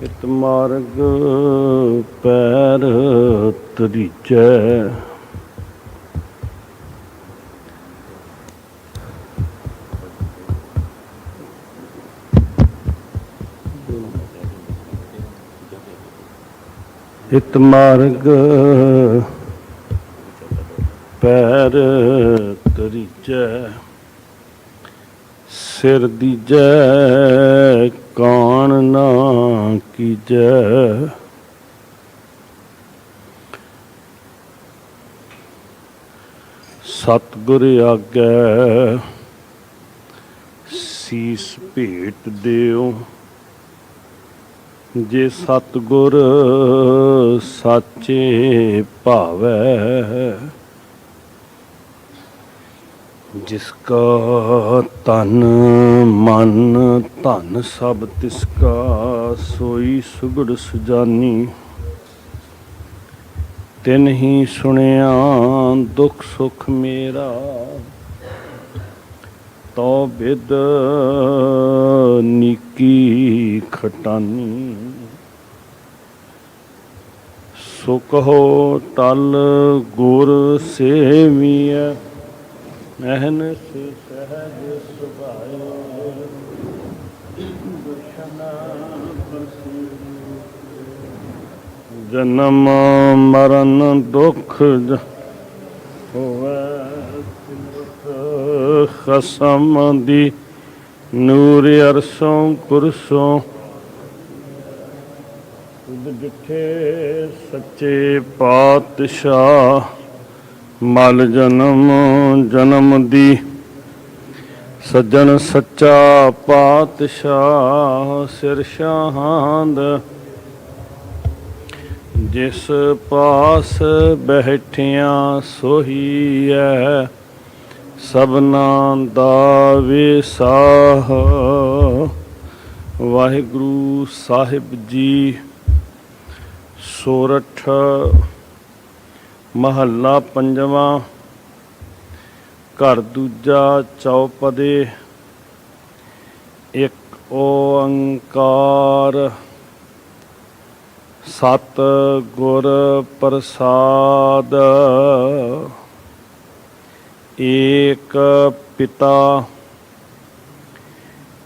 ਇਤ ਮਾਰਗ ਪੈਰ ਤਰੀਚੈ। ਇਤ ਮਾਰਗ ਪੈਰ ਤਰੀਚੈ। ਸਿਰ ਦੀਜੈ ਕਾਣ ਨਾ ਕੀਜੈ। ਸਤਿਗੁਰ ਆਗੈ ਸੀਸ ਭੇਟ ਦਿਓ। ਜੇ ਸਤਿਗੁਰ ਸਾਚੇ ਭਾਵੈ। ਜਿਸਕਾ ਤਨ ਮਨ ਧਨ ਸਭ ਤਿਸਕਾ ਸੋਈ ਸੁਗੜ ਸੁਜਾਨੀ। ਤਿਨ ਹੀ ਸੁਣਿਆ ਦੁਖ ਸੁਖ ਮੇਰਾ ਤੋ ਬਿਦ ਨੀਕੀ ਖਟਾਨੀ। ਸੋ ਕਹੋ ਟਲ ਗੁਰ ਸੇਵੀਐ ਅਹਨਿ ਸਹਿਜ ਸੁਭਾਏ। ਜਨਮ ਮਰਨ ਦੁਖ ਹੋਵੈ ਖਸਮ ਦੀ ਨੂਰ ਅਰਸੋਂ ਕੁਰਸੋਂ। ਡਿਠੇ ਸੱਚੇ ਪਾਤਸ਼ਾਹ ਮਲ ਜਨਮ ਜਨਮ ਦੀ। ਸੱਜਣ ਸੱਚਾ ਪਾਤਸ਼ਾਹ ਸਿਰ ਸ਼ਾਹੰਦ। ਜਿਸ ਪਾਸ ਬੈਠਿਆਂ ਸੋਹੀਐ ਸਭਨਾਂ ਦਾ ਵਿਸਾਹ। ਵਾਹਿਗੁਰੂ ਸਾਹਿਬ ਜੀ। ਸੋਰਠ ਮਹੱਲਾ ਪੰਜਵਾਂ। ਘਰ ਦੂਜਾ ਚੌਪਦੇ। ਇੱਕ ਓੰਕਾਰ ਸਤਿ ਗੁਰ ਪ੍ਰਸਾਦ। ਏਕ ਪਿਤਾ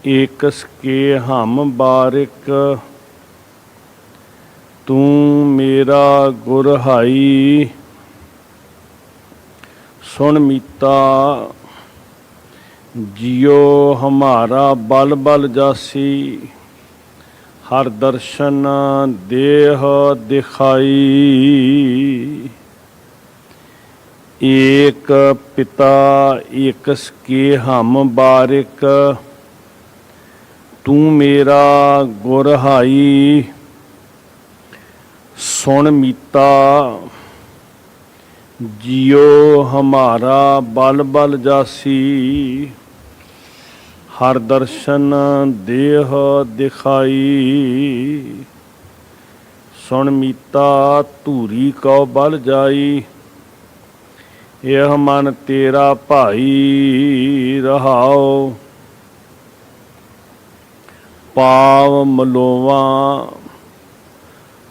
ਏਕਸ ਕੇ ਹਮ ਬਾਰਿਕ। ਤੂੰ ਮੇਰਾ ਗੁਰ ਹਾਈ। ਸੁਣ ਮੀਤਾ ਜਿਉ ਹਮਾਰਾ ਬਲ ਬਲ ਜਾਸੀ। ਹਰ ਦਰਸ਼ਨ ਦੇਹ ਦਿਖਾਈ। ਏਕ ਪਿਤਾ ਏਕਸ ਕੇ ਹਮ ਬਾਰਿਕ। ਤੂੰ ਮੇਰਾ ਗੁਰ ਹਾਈ। ਸੁਣ ਮੀਤਾ ਜਿਉ ਹਮਾਰਾ ਬਲ ਬਲ ਜਾਸੀ। ਹਰ ਦਰਸ਼ਨ ਦੇਹ ਦਿਖਾਈ। ਸੁਣ ਮੀਤਾ ਧੂਰੀ ਕਉ ਬਲ ਜਾਈ। ਇਹ ਮਨ ਤੇਰਾ ਭਾਈ ਰਹਾਉ। ਪਾਵ ਮਲੋਵਾਂ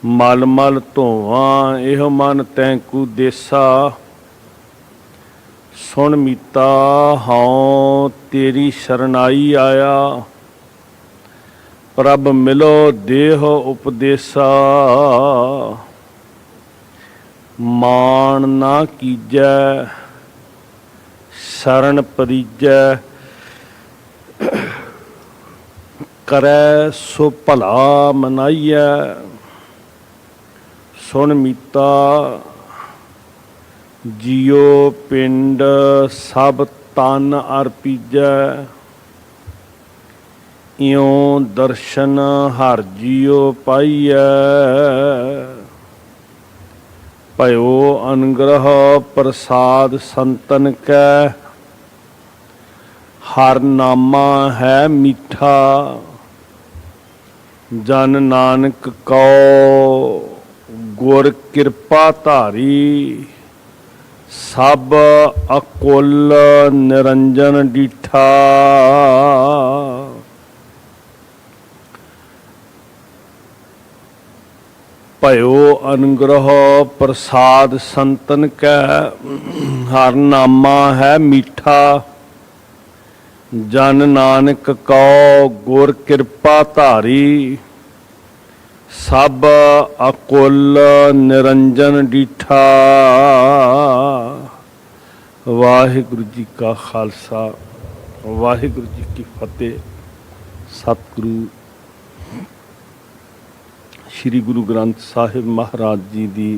ਮਲ ਮਲ ਧੋਵਾਂ। ਇਹ ਮਨ ਤੈਂਕੂ ਦੇਸਾ। ਸੁਣ ਮੀਤਾ ਹਉ ਤੇਰੀ ਸ਼ਰਨਾਈ ਆਇਆ। ਪ੍ਰਭ ਮਿਲੋ ਦੇਹ ਉਪਦੇਸਾ। ਮਾਣ ਨਾ ਕੀਜੈ ਸ਼ਰਨ ਪਰੀਜੈ। ਕਰੈ ਸੋ ਭਲਾ ਮਨਾਈਐ। ਸੁਣ ਮੀਤਾ ਜਿਉ ਪਿੰਡ ਸਭ ਤਨ ਅਰਪੀਜੈ। ਇਉ ਦਰਸ਼ਨ ਹਰ ਜਿਉ ਪਾਈਐ। ਭਇਓ ਅਨਗ੍ਰਹ ਪ੍ਰਸਾਦ ਸੰਤਨ ਕੈ। ਹਰ ਨਾਮਾ ਹੈ ਮੀਠਾ। ਜਨ ਨਾਨਕ ਕਉ ਗੁਰ ਕਿਰਪਾ ਧਾਰੀ। ਸਭ ਅਕੁਲ ਨਿਰੰਜਨ ਡੀਠਾ। भयो अनुग्रह प्रसाद संतन कै, हर नामा है मीठा, जन नानक कौ गुर कृपा धारी, सब अकुल निरंजन डीठा। वाहिगुरु जी का खालसा, वाहिगुरु जी की फतेह। सतगुरु श्री गुरु ग्रंथ साहिब महाराज जी की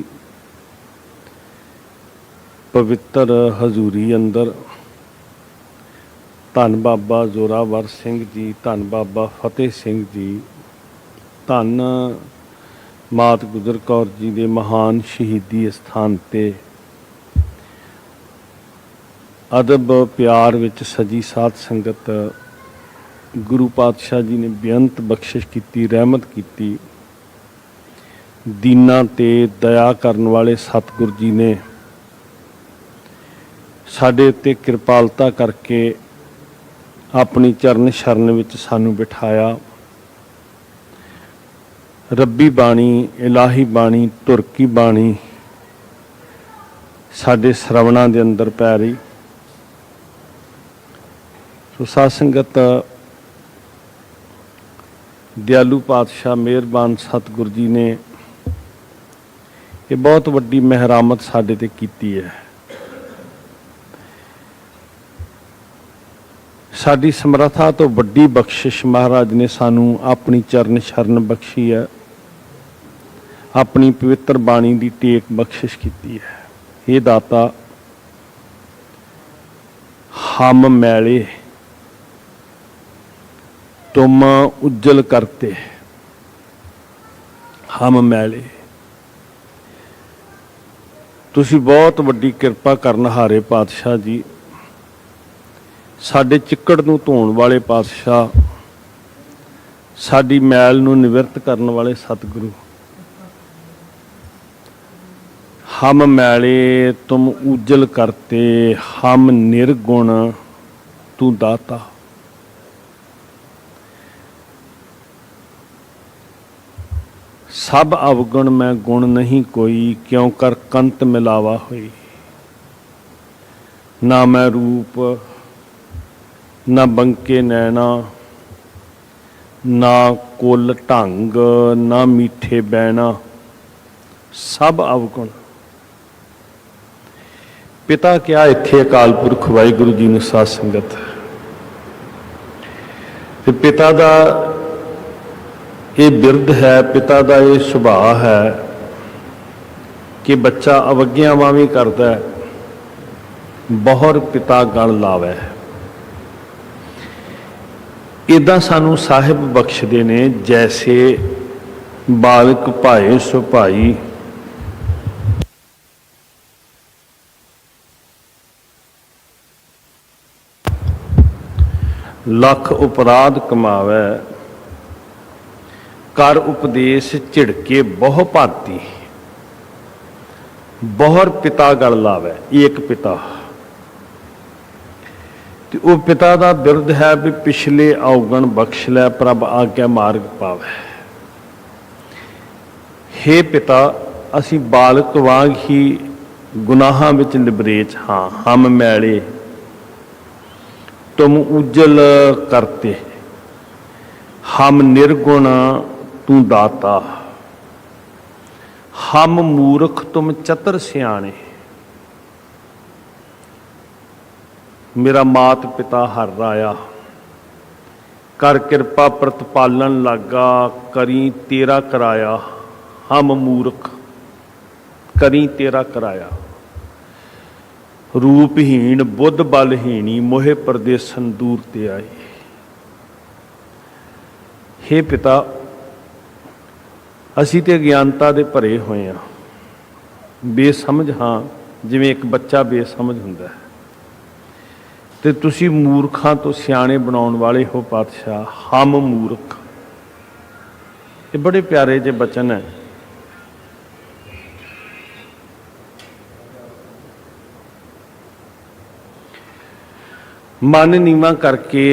पवित्र हजूरी अंदर धन बाबा जोरावर सिंह जी, धन बाबा फतेह सिंह जी, धन मात गुजर कौर जी के महान शहीदी स्थान ते अदब प्यार विच सजी साध संगत गुरु पातशाह जी ने बेअंत बख्शिश की, रहमत की। दीना ते दया करन वाले सतगुरु जी ने साडे उत्ते कृपालता करके अपनी चरण शरण विच सानू बिठाया। रब्बी बाणी, इलाही बाणी, तुरकी बाणी साडे श्रवणां दे अंदर पै रही। सो साध संगत, दयालु पातशाह मेहरबान सतगुरु जी ने ये बहुत वड्डी मेहरामत साडे ते कीती है। साडी समर्था तो वड्डी बख्शिश महाराज ने सानू अपनी चरण शरण बख्शी है, अपनी पवित्र बाणी की टेक बख्शिश की है। ये दाता हम मैले तुम उज्जल करते, हम मैले तुसी बहुत वड्डी किरपा करन हारे पातशाह जी, साडे चिक्कड़ नूं धोण वाले पातशाह, साडी मैल नूं निवृत्त करन वाले सतगुरु। हम मैले तुम उज्जल करते, हम निर्गुण तू दाता। सब अवगुण मैं गुण नहीं कोई, क्यों कर कंत मिलावा हुई। ना मैं रूप, ना बंके नैना, ना कुल ढंग, ना मीठे बैना, सब अवगुण। पिता क्या इत्थे अकाल पुरख वाहिगुरु जी ने साध संगत, ते पिता दा ये बिरद है, पिता का ये सुभाव है कि बच्चा अवग्यावां भी करता है, बहुर पिता गण लावे। इदा सानू साहिब बख्शदे ने, जैसे बालक भाए सो भाई, लख उपराध कमावे, कर उपदेश झिड़के बहु भांति, बहुर पिता गल लावे। एक पिता ते वो पिता का बिरद है भी पिछले अवगण बख्श लै, प्रभ आज्ञा मार्ग पावे। हे पिता, असी बालक वांग ही गुनाहां विच लिबरेच हाँ। हम मैले तुम उज्जल करते, हम निर्गुण तू दाता। हम मूर्ख तुम चतुर सियाणे, मेरा मात पिता हर राया। कर कृपा प्रतिपालन लागा, करी तेरा कराया। हम मूर्ख करी तेरा कराया। रूपहीन बुद्ध बलहीनी, मोहे परदेसन दूर ते आई। हे पिता, असी तो अज्ञानता दे भरे होए हाँ, बेसमझ हाँ, जिवें एक बच्चा बेसमझ हुंदा है। ते तुसी मूर्खां तो सियाणे बनाउण वाले हो पातशाह। हम मूर्ख, ये बड़े प्यारे जे बचन है। मन नीवा करके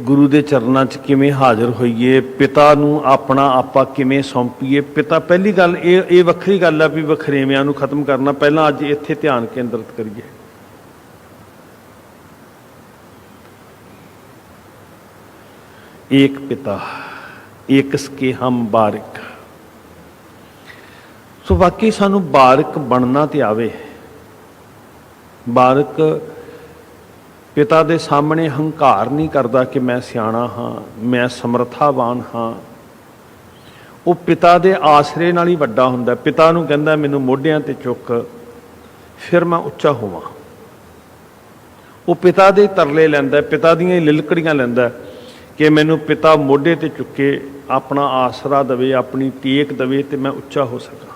ਗੁਰੂ ਦੇ ਚਰਨਾਂ 'ਚ ਕਿਵੇਂ ਹਾਜ਼ਰ ਹੋਈਏ, ਪਿਤਾ ਨੂੰ ਆਪਣਾ ਆਪਾ ਕਿਵੇਂ ਸੌਂਪੀਏ। ਪਿਤਾ, ਪਹਿਲੀ ਗੱਲ ਇਹ ਵੱਖਰੀ ਗੱਲ ਆ ਵੀ ਵਖਰੇਵਿਆਂ ਨੂੰ ਖਤਮ ਕਰਨਾ, ਪਹਿਲਾਂ ਅੱਜ ਇੱਥੇ ਧਿਆਨ ਕੇਂਦਰਿਤ ਕਰੀਏ। ਏਕ ਪਿਤਾ ਏਕ ਸਕੇ ਹਮ ਬਾਰਿਕ। ਸੋ ਵਾਕਈ ਸਾਨੂੰ ਬਾਰਿਕ ਬਣਨਾ ਤੇ ਆਵੇ। ਬਾਰਿਕ ਪਿਤਾ ਦੇ ਸਾਹਮਣੇ ਹੰਕਾਰ ਨਹੀਂ ਕਰਦਾ ਕਿ ਮੈਂ ਸਿਆਣਾ ਹਾਂ, ਮੈਂ ਸਮਰੱਥਾਵਾਨ ਹਾਂ। ਉਹ ਪਿਤਾ ਦੇ ਆਸਰੇ ਨਾਲ ਹੀ ਵੱਡਾ ਹੁੰਦਾ। ਪਿਤਾ ਨੂੰ ਕਹਿੰਦਾ ਮੈਨੂੰ ਮੋਢਿਆਂ ਤੇ ਚੁੱਕ, ਫਿਰ ਮੈਂ ਉੱਚਾ ਹੋਵਾਂ। ਉਹ ਪਿਤਾ ਦੇ ਤਰਲੇ ਲੈਂਦਾ, ਪਿਤਾ ਦੀਆਂ ਹੀ ਲਿਲਕੜੀਆਂ ਲੈਂਦਾ ਕਿ ਮੈਨੂੰ ਪਿਤਾ ਮੋਢੇ ਤੇ ਚੁੱਕੇ, ਆਪਣਾ ਆਸਰਾ ਦੇਵੇ, ਆਪਣੀ ਟੇਕ ਦੇਵੇ ਤੇ ਮੈਂ ਉੱਚਾ ਹੋ ਸਕਾਂ।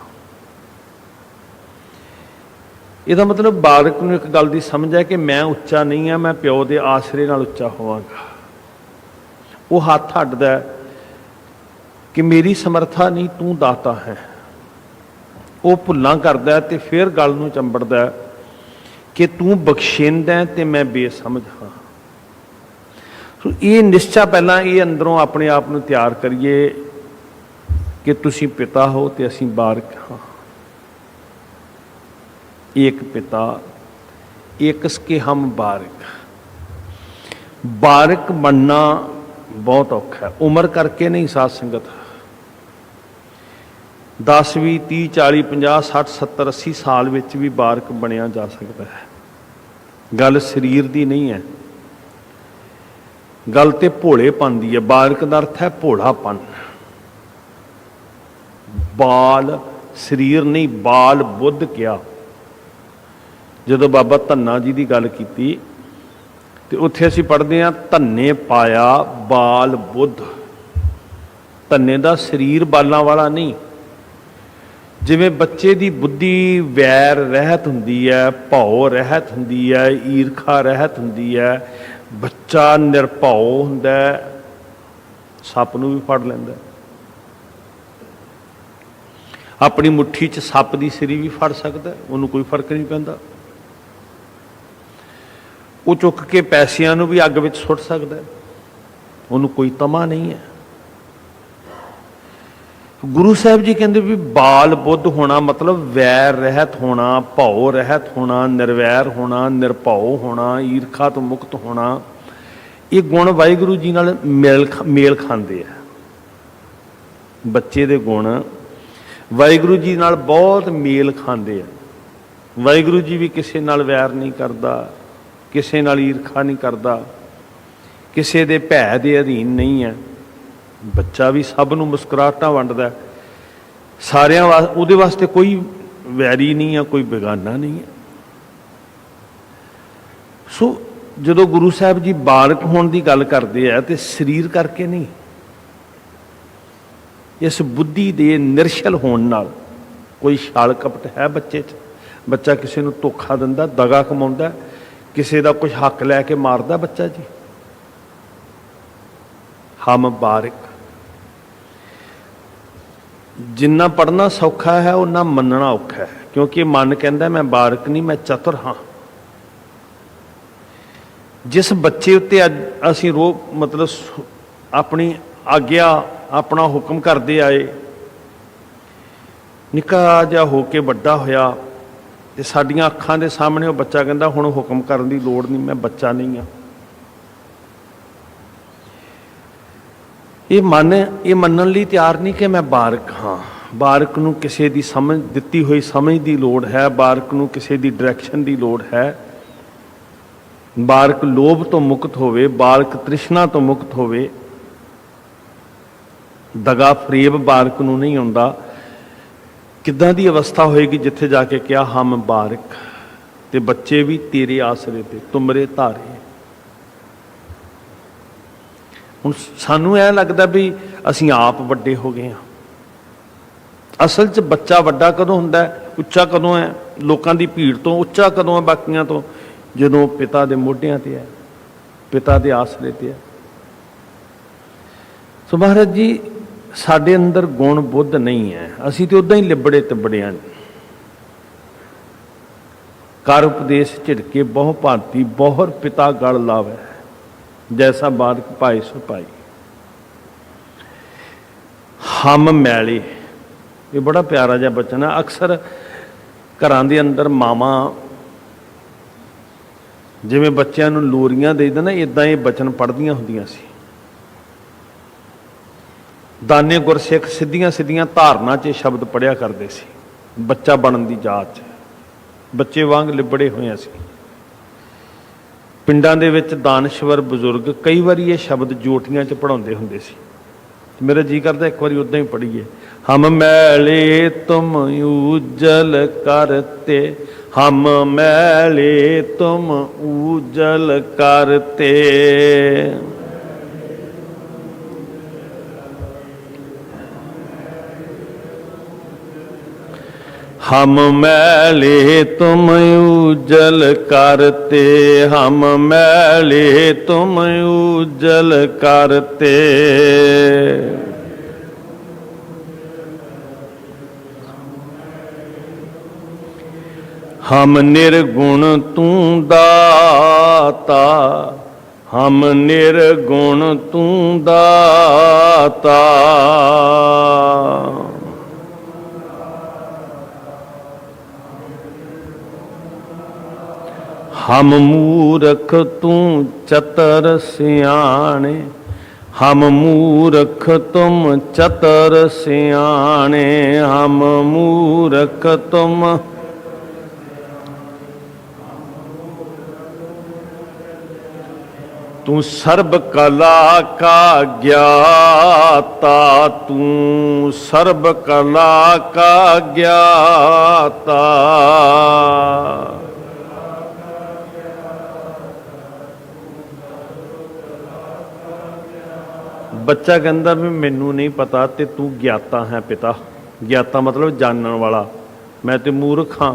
ਇਹਦਾ ਮਤਲਬ ਬਾਲਕ ਨੂੰ ਇੱਕ ਗੱਲ ਦੀ ਸਮਝ ਹੈ ਕਿ ਮੈਂ ਉੱਚਾ ਨਹੀਂ ਹਾਂ, ਮੈਂ ਪਿਓ ਦੇ ਆਸਰੇ ਨਾਲ ਉੱਚਾ ਹੋਵਾਂਗਾ। ਉਹ ਹੱਥ ਅੱਡਦਾ ਕਿ ਮੇਰੀ ਸਮਰੱਥਾ ਨਹੀਂ, ਤੂੰ ਦਾਤਾ ਹੈ। ਉਹ ਭੁੱਲਾਂ ਕਰਦਾ ਤੇ ਫਿਰ ਗੱਲ ਨੂੰ ਚੰਬੜਦਾ ਕਿ ਤੂੰ ਬਖਸ਼ਿੰਦਾ ਤੇ ਮੈਂ ਬੇਸਮਝ ਹਾਂ। ਸੋ ਇਹ ਨਿਸ਼ਚਾ ਪਹਿਲਾਂ ਇਹ ਅੰਦਰੋਂ ਆਪਣੇ ਆਪ ਨੂੰ ਤਿਆਰ ਕਰੀਏ ਕਿ ਤੁਸੀਂ ਪਿਤਾ ਹੋ ਤੇ ਅਸੀਂ ਬਾਲਕ ਹਾਂ। ਏਕ ਪਿਤਾ ਏਕ ਸਕੇ ਹਮ ਬਾਰਿਕ। ਬਾਰਿਕ ਬਣਨਾ ਬਹੁਤ ਔਖਾ ਹੈ। ਉਮਰ ਕਰਕੇ ਨਹੀਂ ਸਾਧ ਸੰਗਤ, 10 20 30 40 50 60 70 80 ਸਾਲ ਵਿੱਚ ਵੀ ਬਾਰਿਕ ਬਣਿਆ ਜਾ ਸਕਦਾ ਹੈ। ਗੱਲ ਸਰੀਰ ਦੀ ਨਹੀਂ ਹੈ, ਗੱਲ ਤੇ ਭੋਲੇਪਨ ਦੀ ਹੈ। ਬਾਰਿਕ ਦਾ ਅਰਥ ਹੈ ਭੋਲਾਪਨ। ਬਾਲ ਸਰੀਰ ਨਹੀਂ, ਬਾਲ ਬੁੱਧ ਕਿਹਾ। ਜਦੋਂ ਬਾਬਾ ਧੰਨਾ ਜੀ ਦੀ ਗੱਲ ਕੀਤੀ ਤੇ ਉੱਥੇ ਅਸੀਂ ਪੜ੍ਹਦੇ ਹਾਂ ਧੰਨੇ ਪਾਇਆ ਬਾਲ ਬੁੱਧ। ਧੰਨੇ ਦਾ ਸਰੀਰ ਬਾਲਾਂ ਵਾਲਾ ਨਹੀਂ। ਜਿਵੇਂ ਬੱਚੇ ਦੀ ਬੁੱਧੀ ਵੈਰ ਰਹਿਤ ਹੁੰਦੀ ਹੈ, ਭਉ ਰਹਿਤ ਹੁੰਦੀ ਹੈ, ਈਰਖਾ ਰਹਿਤ ਹੁੰਦੀ ਹੈ, ਬੱਚਾ ਨਿਰਭਉ ਹੁੰਦਾ, ਸੱਪ ਨੂੰ ਵੀ ਫੜ ਲੈਂਦਾ। ਆਪਣੀ ਮੁੱਠੀ 'ਚ ਸੱਪ ਦੀ ਸਿਰੀ ਵੀ ਫੜ ਸਕਦਾ, ਉਹਨੂੰ ਕੋਈ ਫਰਕ ਨਹੀਂ ਪੈਂਦਾ। ਉਹ ਚੁੱਕ ਕੇ ਪੈਸਿਆਂ ਨੂੰ ਵੀ ਅੱਗ ਵਿੱਚ ਸੁੱਟ ਸਕਦਾ, ਉਹਨੂੰ ਕੋਈ ਤਮਾ ਨਹੀਂ ਹੈ। ਗੁਰੂ ਸਾਹਿਬ ਜੀ ਕਹਿੰਦੇ ਵੀ ਬਾਲ ਬੁੱਧ ਹੋਣਾ ਮਤਲਬ ਵੈਰ ਰਹਿਤ ਹੋਣਾ, ਭਉ ਰਹਿਤ ਹੋਣਾ, ਨਿਰਵੈਰ ਹੋਣਾ, ਨਿਰਭਉ ਹੋਣਾ, ਈਰਖਾ ਤੋਂ ਮੁਕਤ ਹੋਣਾ। ਇਹ ਗੁਣ ਵਾਹਿਗੁਰੂ ਜੀ ਨਾਲ ਮੇਲ ਖਾਂਦੇ ਆ। ਬੱਚੇ ਦੇ ਗੁਣ ਵਾਹਿਗੁਰੂ ਜੀ ਨਾਲ ਬਹੁਤ ਮੇਲ ਖਾਂਦੇ ਆ। ਵਾਹਿਗੁਰੂ ਜੀ ਵੀ ਕਿਸੇ ਨਾਲ ਵੈਰ ਨਹੀਂ ਕਰਦਾ, ਕਿਸੇ ਨਾਲ ਈਰਖਾ ਨਹੀਂ ਕਰਦਾ, ਕਿਸੇ ਦੇ ਭੈ ਦੇ ਅਧੀਨ ਨਹੀਂ ਹੈ। ਬੱਚਾ ਵੀ ਸਭ ਨੂੰ ਮੁਸਕਰਾਹਟਾਂ ਵੰਡਦਾ, ਸਾਰਿਆਂ ਉਹਦੇ ਵਾਸਤੇ ਕੋਈ ਵੈਰੀ ਨਹੀਂ ਹੈ, ਕੋਈ ਬੇਗਾਨਾ ਨਹੀਂ ਹੈ। ਸੋ ਜਦੋਂ ਗੁਰੂ ਸਾਹਿਬ ਜੀ ਬਾਲਕ ਹੋਣ ਦੀ ਗੱਲ ਕਰਦੇ ਆ ਤੇ ਸਰੀਰ ਕਰਕੇ ਨਹੀਂ, ਇਸ ਬੁੱਧੀ ਦੇ ਨਿਰਛਲ ਹੋਣ ਨਾਲ। ਕੋਈ ਛਾਲ ਕਪਟ ਹੈ ਬੱਚੇ 'ਚ? ਬੱਚਾ ਕਿਸੇ ਨੂੰ ਧੋਖਾ ਦਿੰਦਾ, ਦਗਾ ਕਮਾਉਂਦਾ, ਕਿਸੇ ਦਾ ਕੁਝ ਹੱਕ ਲੈ ਕੇ ਮਾਰਦਾ ਬੱਚਾ ਜੀ? ਹਮ ਬਾਰਿਕ। ਜਿੰਨਾ ਪੜ੍ਹਨਾ ਸੌਖਾ ਹੈ ਓਨਾ ਮੰਨਣਾ ਔਖਾ ਹੈ, ਕਿਉਂਕਿ ਮਨ ਕਹਿੰਦਾ ਮੈਂ ਬਾਰਿਕ ਨਹੀਂ, ਮੈਂ ਚਤੁਰ ਹਾਂ। ਜਿਸ ਬੱਚੇ ਉੱਤੇ ਅੱਜ ਅਸੀਂ ਮਤਲਬ ਆਪਣੀ ਆਗਿਆ, ਆਪਣਾ ਹੁਕਮ ਕਰਦੇ ਆਏ, ਨਿੱਕਾ ਜਿਹਾ ਹੋ ਕੇ ਵੱਡਾ ਹੋਇਆ ਤੇ ਸਾਡੀਆਂ ਅੱਖਾਂ ਦੇ ਸਾਹਮਣੇ ਉਹ ਬੱਚਾ ਕਹਿੰਦਾ ਹੁਣ ਹੁਕਮ ਕਰਨ ਦੀ ਲੋੜ ਨਹੀਂ, ਮੈਂ ਬੱਚਾ ਨਹੀਂ ਹਾਂ। ਇਹ ਮੰਨਣ ਲਈ ਤਿਆਰ ਨਹੀਂ ਕਿ ਮੈਂ ਬਾਰਿਕ ਹਾਂ। ਬਾਰਿਕ ਨੂੰ ਕਿਸੇ ਦੀ ਸਮਝ ਦਿੱਤੀ ਹੋਈ ਸਮਝ ਦੀ ਲੋੜ ਹੈ, ਬਾਰਿਕ ਨੂੰ ਕਿਸੇ ਦੀ ਡਾਇਰੈਕਸ਼ਨ ਦੀ ਲੋੜ ਹੈ। ਬਾਰਿਕ ਲੋਭ ਤੋਂ ਮੁਕਤ ਹੋਵੇ, ਬਾਰਿਕ ਤ੍ਰਿਸ਼ਨਾ ਤੋਂ ਮੁਕਤ ਹੋਵੇ। ਦਗਾ ਫਰੇਬ ਬਾਰਿਕ ਨੂੰ ਨਹੀਂ ਆਉਂਦਾ। ਕਿੱਦਾਂ ਦੀ ਅਵਸਥਾ ਹੋਏਗੀ ਜਿੱਥੇ ਜਾ ਕੇ ਕਿਹਾ ਹਮ ਬਾਰਿਕ, ਤੇ ਬੱਚੇ ਵੀ ਤੇਰੇ ਆਸਰੇ ਤੇ ਤੁਮਰੇ ਧਾਰੇ। ਹੁਣ ਸਾਨੂੰ ਐਂ ਲੱਗਦਾ ਵੀ ਅਸੀਂ ਆਪ ਵੱਡੇ ਹੋ ਗਏ ਹਾਂ। ਅਸਲ 'ਚ ਬੱਚਾ ਵੱਡਾ ਕਦੋਂ ਹੁੰਦਾ, ਉੱਚਾ ਕਦੋਂ ਹੈ? ਲੋਕਾਂ ਦੀ ਭੀੜ ਤੋਂ ਉੱਚਾ ਕਦੋਂ ਹੈ ਬਾਕੀਆਂ ਤੋਂ? ਜਦੋਂ ਪਿਤਾ ਦੇ ਮੋਢਿਆਂ ਤੇ ਹੈ, ਪਿਤਾ ਦੇ ਆਸਰੇ ਤੇ ਹੈ। ਸੋ ਮਹਾਰਾਜ ਜੀ, ਸਾਡੇ ਅੰਦਰ ਗੁਣ ਬੁੱਧ ਨਹੀਂ ਹੈ, ਅਸੀਂ ਤੇ ਉਦਾਂ ਹੀ ਲਿਬੜੇ ਤਿਬੜਿਆਂ। ਕਰ ਉਪਦੇਸ਼ ਝਿੜਕੇ ਬਹੁ ਭਾਂਤੀ, ਬਹੁਰ ਪਿਤਾ ਗਲ ਲਾਵੇ। जैसा बारिक पाए सो पाई। हम मैले, ये बड़ा प्यारा जिहा बचन है। अक्सर घरां दे अंदर मावां जिवें बच्चों नूं लोरियां देईदा ना, इदां ये बचन पढ़दियां हुंदियां सी। दाने गुरसिख सिद्धियां सिद्धियां धारना च शब्द पढ़िया करते सी। बच्चा बनन दी जात बच्चे वांग लिबड़े होए सी। पिंडां दे विच दानश्वर बजुर्ग कई बार ये शब्द जोटियां च पढ़ाउंदे हुंदे सी। मेरा जी करता एक बार उदां ही पढ़ीए। हम मैले तुम उजल करते, हम मैले तुम उजल करते। हम मैले तुम उजल करते, हम मैले तुम उजल करते। हम निर्गुण तू दाता, हम निर्गुण तू दाता। हम मूरख तू चतर सियाणे, हम मूरख तुम चतर सियाणे। हम मूरख तुम तू सर्ब कला का ज्ञाता, तू सर्ब कला का ज्ञाता। बच्चा कहता भी मैनू नहीं पता ते तू ज्ञाता है पिता। ज्ञाता मतलब जानने वाला। मैं तो मूर्ख हाँ,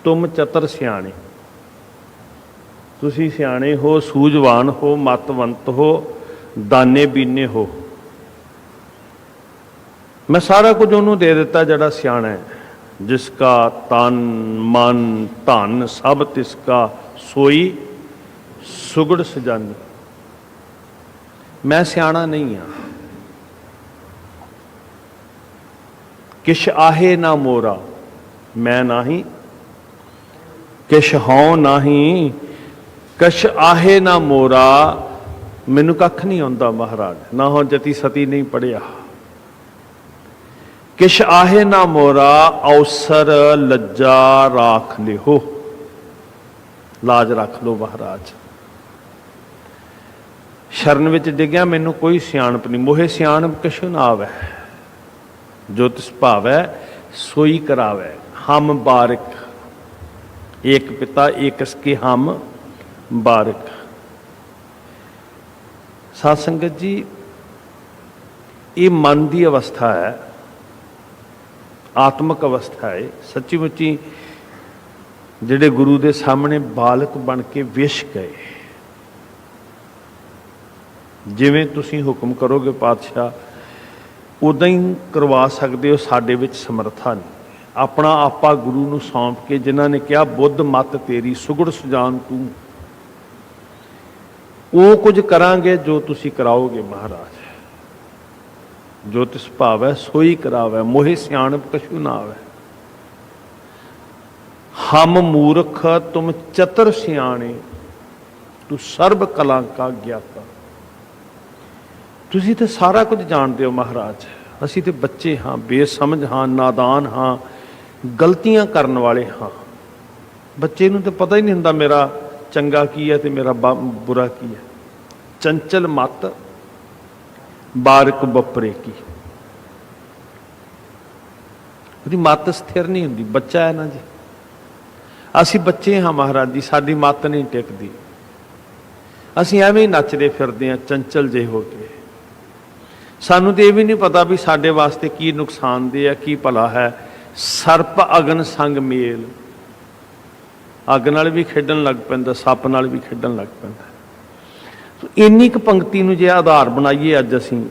तुम चतर सियाणे। तुसी सियाणे हो, सूझवान हो, मतवंत हो, दाने बीने हो। मैं सारा कुछ उन्होंने दे दिता जड़ा सियाणा है। जिसका तन मन धन सब तिसका, सोई सुगड़ सजानी। मैं सियाणा नहीं हाँ। किश आहे ना मोरा, मैं नाही। किश हों नाही, कश आहे ना मोरा। मैनू कख नहीं आउंदा महाराज, ना हो जति सती नहीं पढ़िया। किश आहे ना मोरा, अवसर लज्जा राख लिहो। लाज रख लो महाराज। शरण विच डिग्या मैनू कोई सियाणप नहीं। मोहे सियाणप किशु ना आवे, जो तिस भावै सोई करावै। हम बारिक, एक पिता एक इसके हम बारिक। साध संगत जी, ये मन की अवस्था है, आत्मक अवस्था है। सच्ची मुच्ची जिहड़े गुरु के सामने बालक बन के विश गए, जिवें तुसीं हुक्म करोगे पातशाह उदां ही करवा सकते हो। साडे विच समर्था नहीं। अपना आपा गुरु नूं सौंप के, जिन्हां ने कहा बुद्ध मत तेरी सुगड़ सुजान तू, वो कुछ करांगे जो तुसी कराओगे महाराज। जो तिस भावै सोई करावै, मोहे सियाणप कछु ना आवे। हम मूर्ख तुम चतर सियाणे, तू सर्ब कला का ज्ञाता। तुसी तो सारा कुछ जानते हो महाराज, असी तो बच्चे हाँ, बेसमझ हाँ, नादान हाँ, गलतियां करने वाले हाँ। बच्चे नूं तो पता ही नहीं हुंदा मेरा चंगा की है तो मेरा बुरा की है। चंचल मत बारिक बपरे की, उसकी मत स्थिर नहीं हुंदी। बच्चा है ना जी, असी बच्चे हाँ महाराज जी, साडी मत नहीं टिकदी। असी एवें ही नचदे फिरदे हैं चंचल जे हो के। सानू तो यह भी नहीं पता भी साडे वास्ते की नुकसानदेह है, की भला है। सर्प अगन संग मेल, अग नाल भी खेडन लग पैंदा, सप नाल भी खेडन लग पैंदा। तो इन्नी क पंक्ति नूं जे आधार बनाइए अज असीं,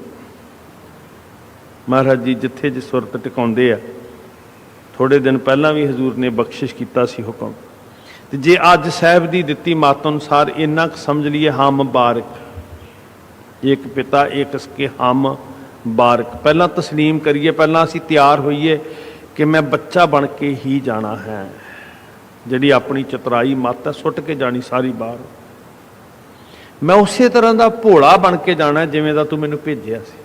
महाराज जी जिथे जिस सुरत टिकाउंदे आ। थोड़े दिन पहला भी हजूर ने बख्शिश किया सी हुक्म, ਤੇ ਜੇ ਅੱਜ ਸਾਹਿਬ ਦੀ ਦਿੱਤੀ ਮੱਤ ਅਨੁਸਾਰ ਇੰਨਾ ਕੁ ਸਮਝ ਲਈਏ, ਹਮ ਬਾਰਕ, ਇੱਕ ਪਿਤਾ ਇੱਕ ਸਕੇ ਹਮ ਬਾਰਕ। ਪਹਿਲਾਂ ਤਸਲੀਮ ਕਰੀਏ, ਪਹਿਲਾਂ ਅਸੀਂ ਤਿਆਰ ਹੋਈਏ ਕਿ ਮੈਂ ਬੱਚਾ ਬਣ ਕੇ ਹੀ ਜਾਣਾ ਹੈ। ਜਿਹੜੀ ਆਪਣੀ ਚਤੁਰਾਈ ਮੱਤ ਹੈ ਸੁੱਟ ਕੇ ਜਾਣੀ ਸਾਰੀ ਬਾਹਰ। ਮੈਂ ਉਸੇ ਤਰ੍ਹਾਂ ਦਾ ਭੋਲਾ ਬਣ ਕੇ ਜਾਣਾ ਜਿਵੇਂ ਦਾ ਤੂੰ ਮੈਨੂੰ ਭੇਜਿਆ ਸੀ।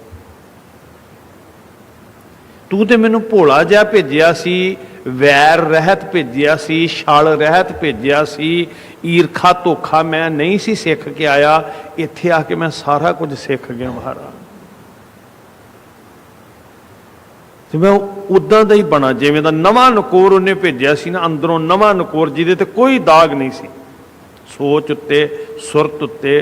ਤੂੰ ਤੇ ਮੈਨੂੰ ਭੋਲਾ ਜਿਹਾ ਭੇਜਿਆ ਸੀ, ਵੈਰ ਰਹਿਤ ਭੇਜਿਆ ਸੀ, ਛਲ ਰਹਿਤ ਭੇਜਿਆ ਸੀ, ਈਰਖਾ ਧੋਖਾ ਮੈਂ ਨਹੀਂ ਸੀ ਸਿੱਖ ਕੇ ਆਇਆ। ਇੱਥੇ ਆ ਕੇ ਮੈਂ ਸਾਰਾ ਕੁਝ ਸਿੱਖ ਗਿਆ ਮਹਾਰਾਜ। ਤੇ ਮੈਂ ਉਦਾਂ ਦਾ ਹੀ ਬਣਾ ਜਿਵੇਂ ਦਾ ਨਵਾਂ ਨਕੋਰ ਉਹਨੇ ਭੇਜਿਆ ਸੀ ਨਾ, ਅੰਦਰੋਂ ਨਵਾਂ ਨਕੋਰ ਜਿਹਦੇ ਤੇ ਕੋਈ ਦਾਗ ਨਹੀਂ ਸੀ, ਸੋਚ ਉੱਤੇ ਸੁਰਤ ਉੱਤੇ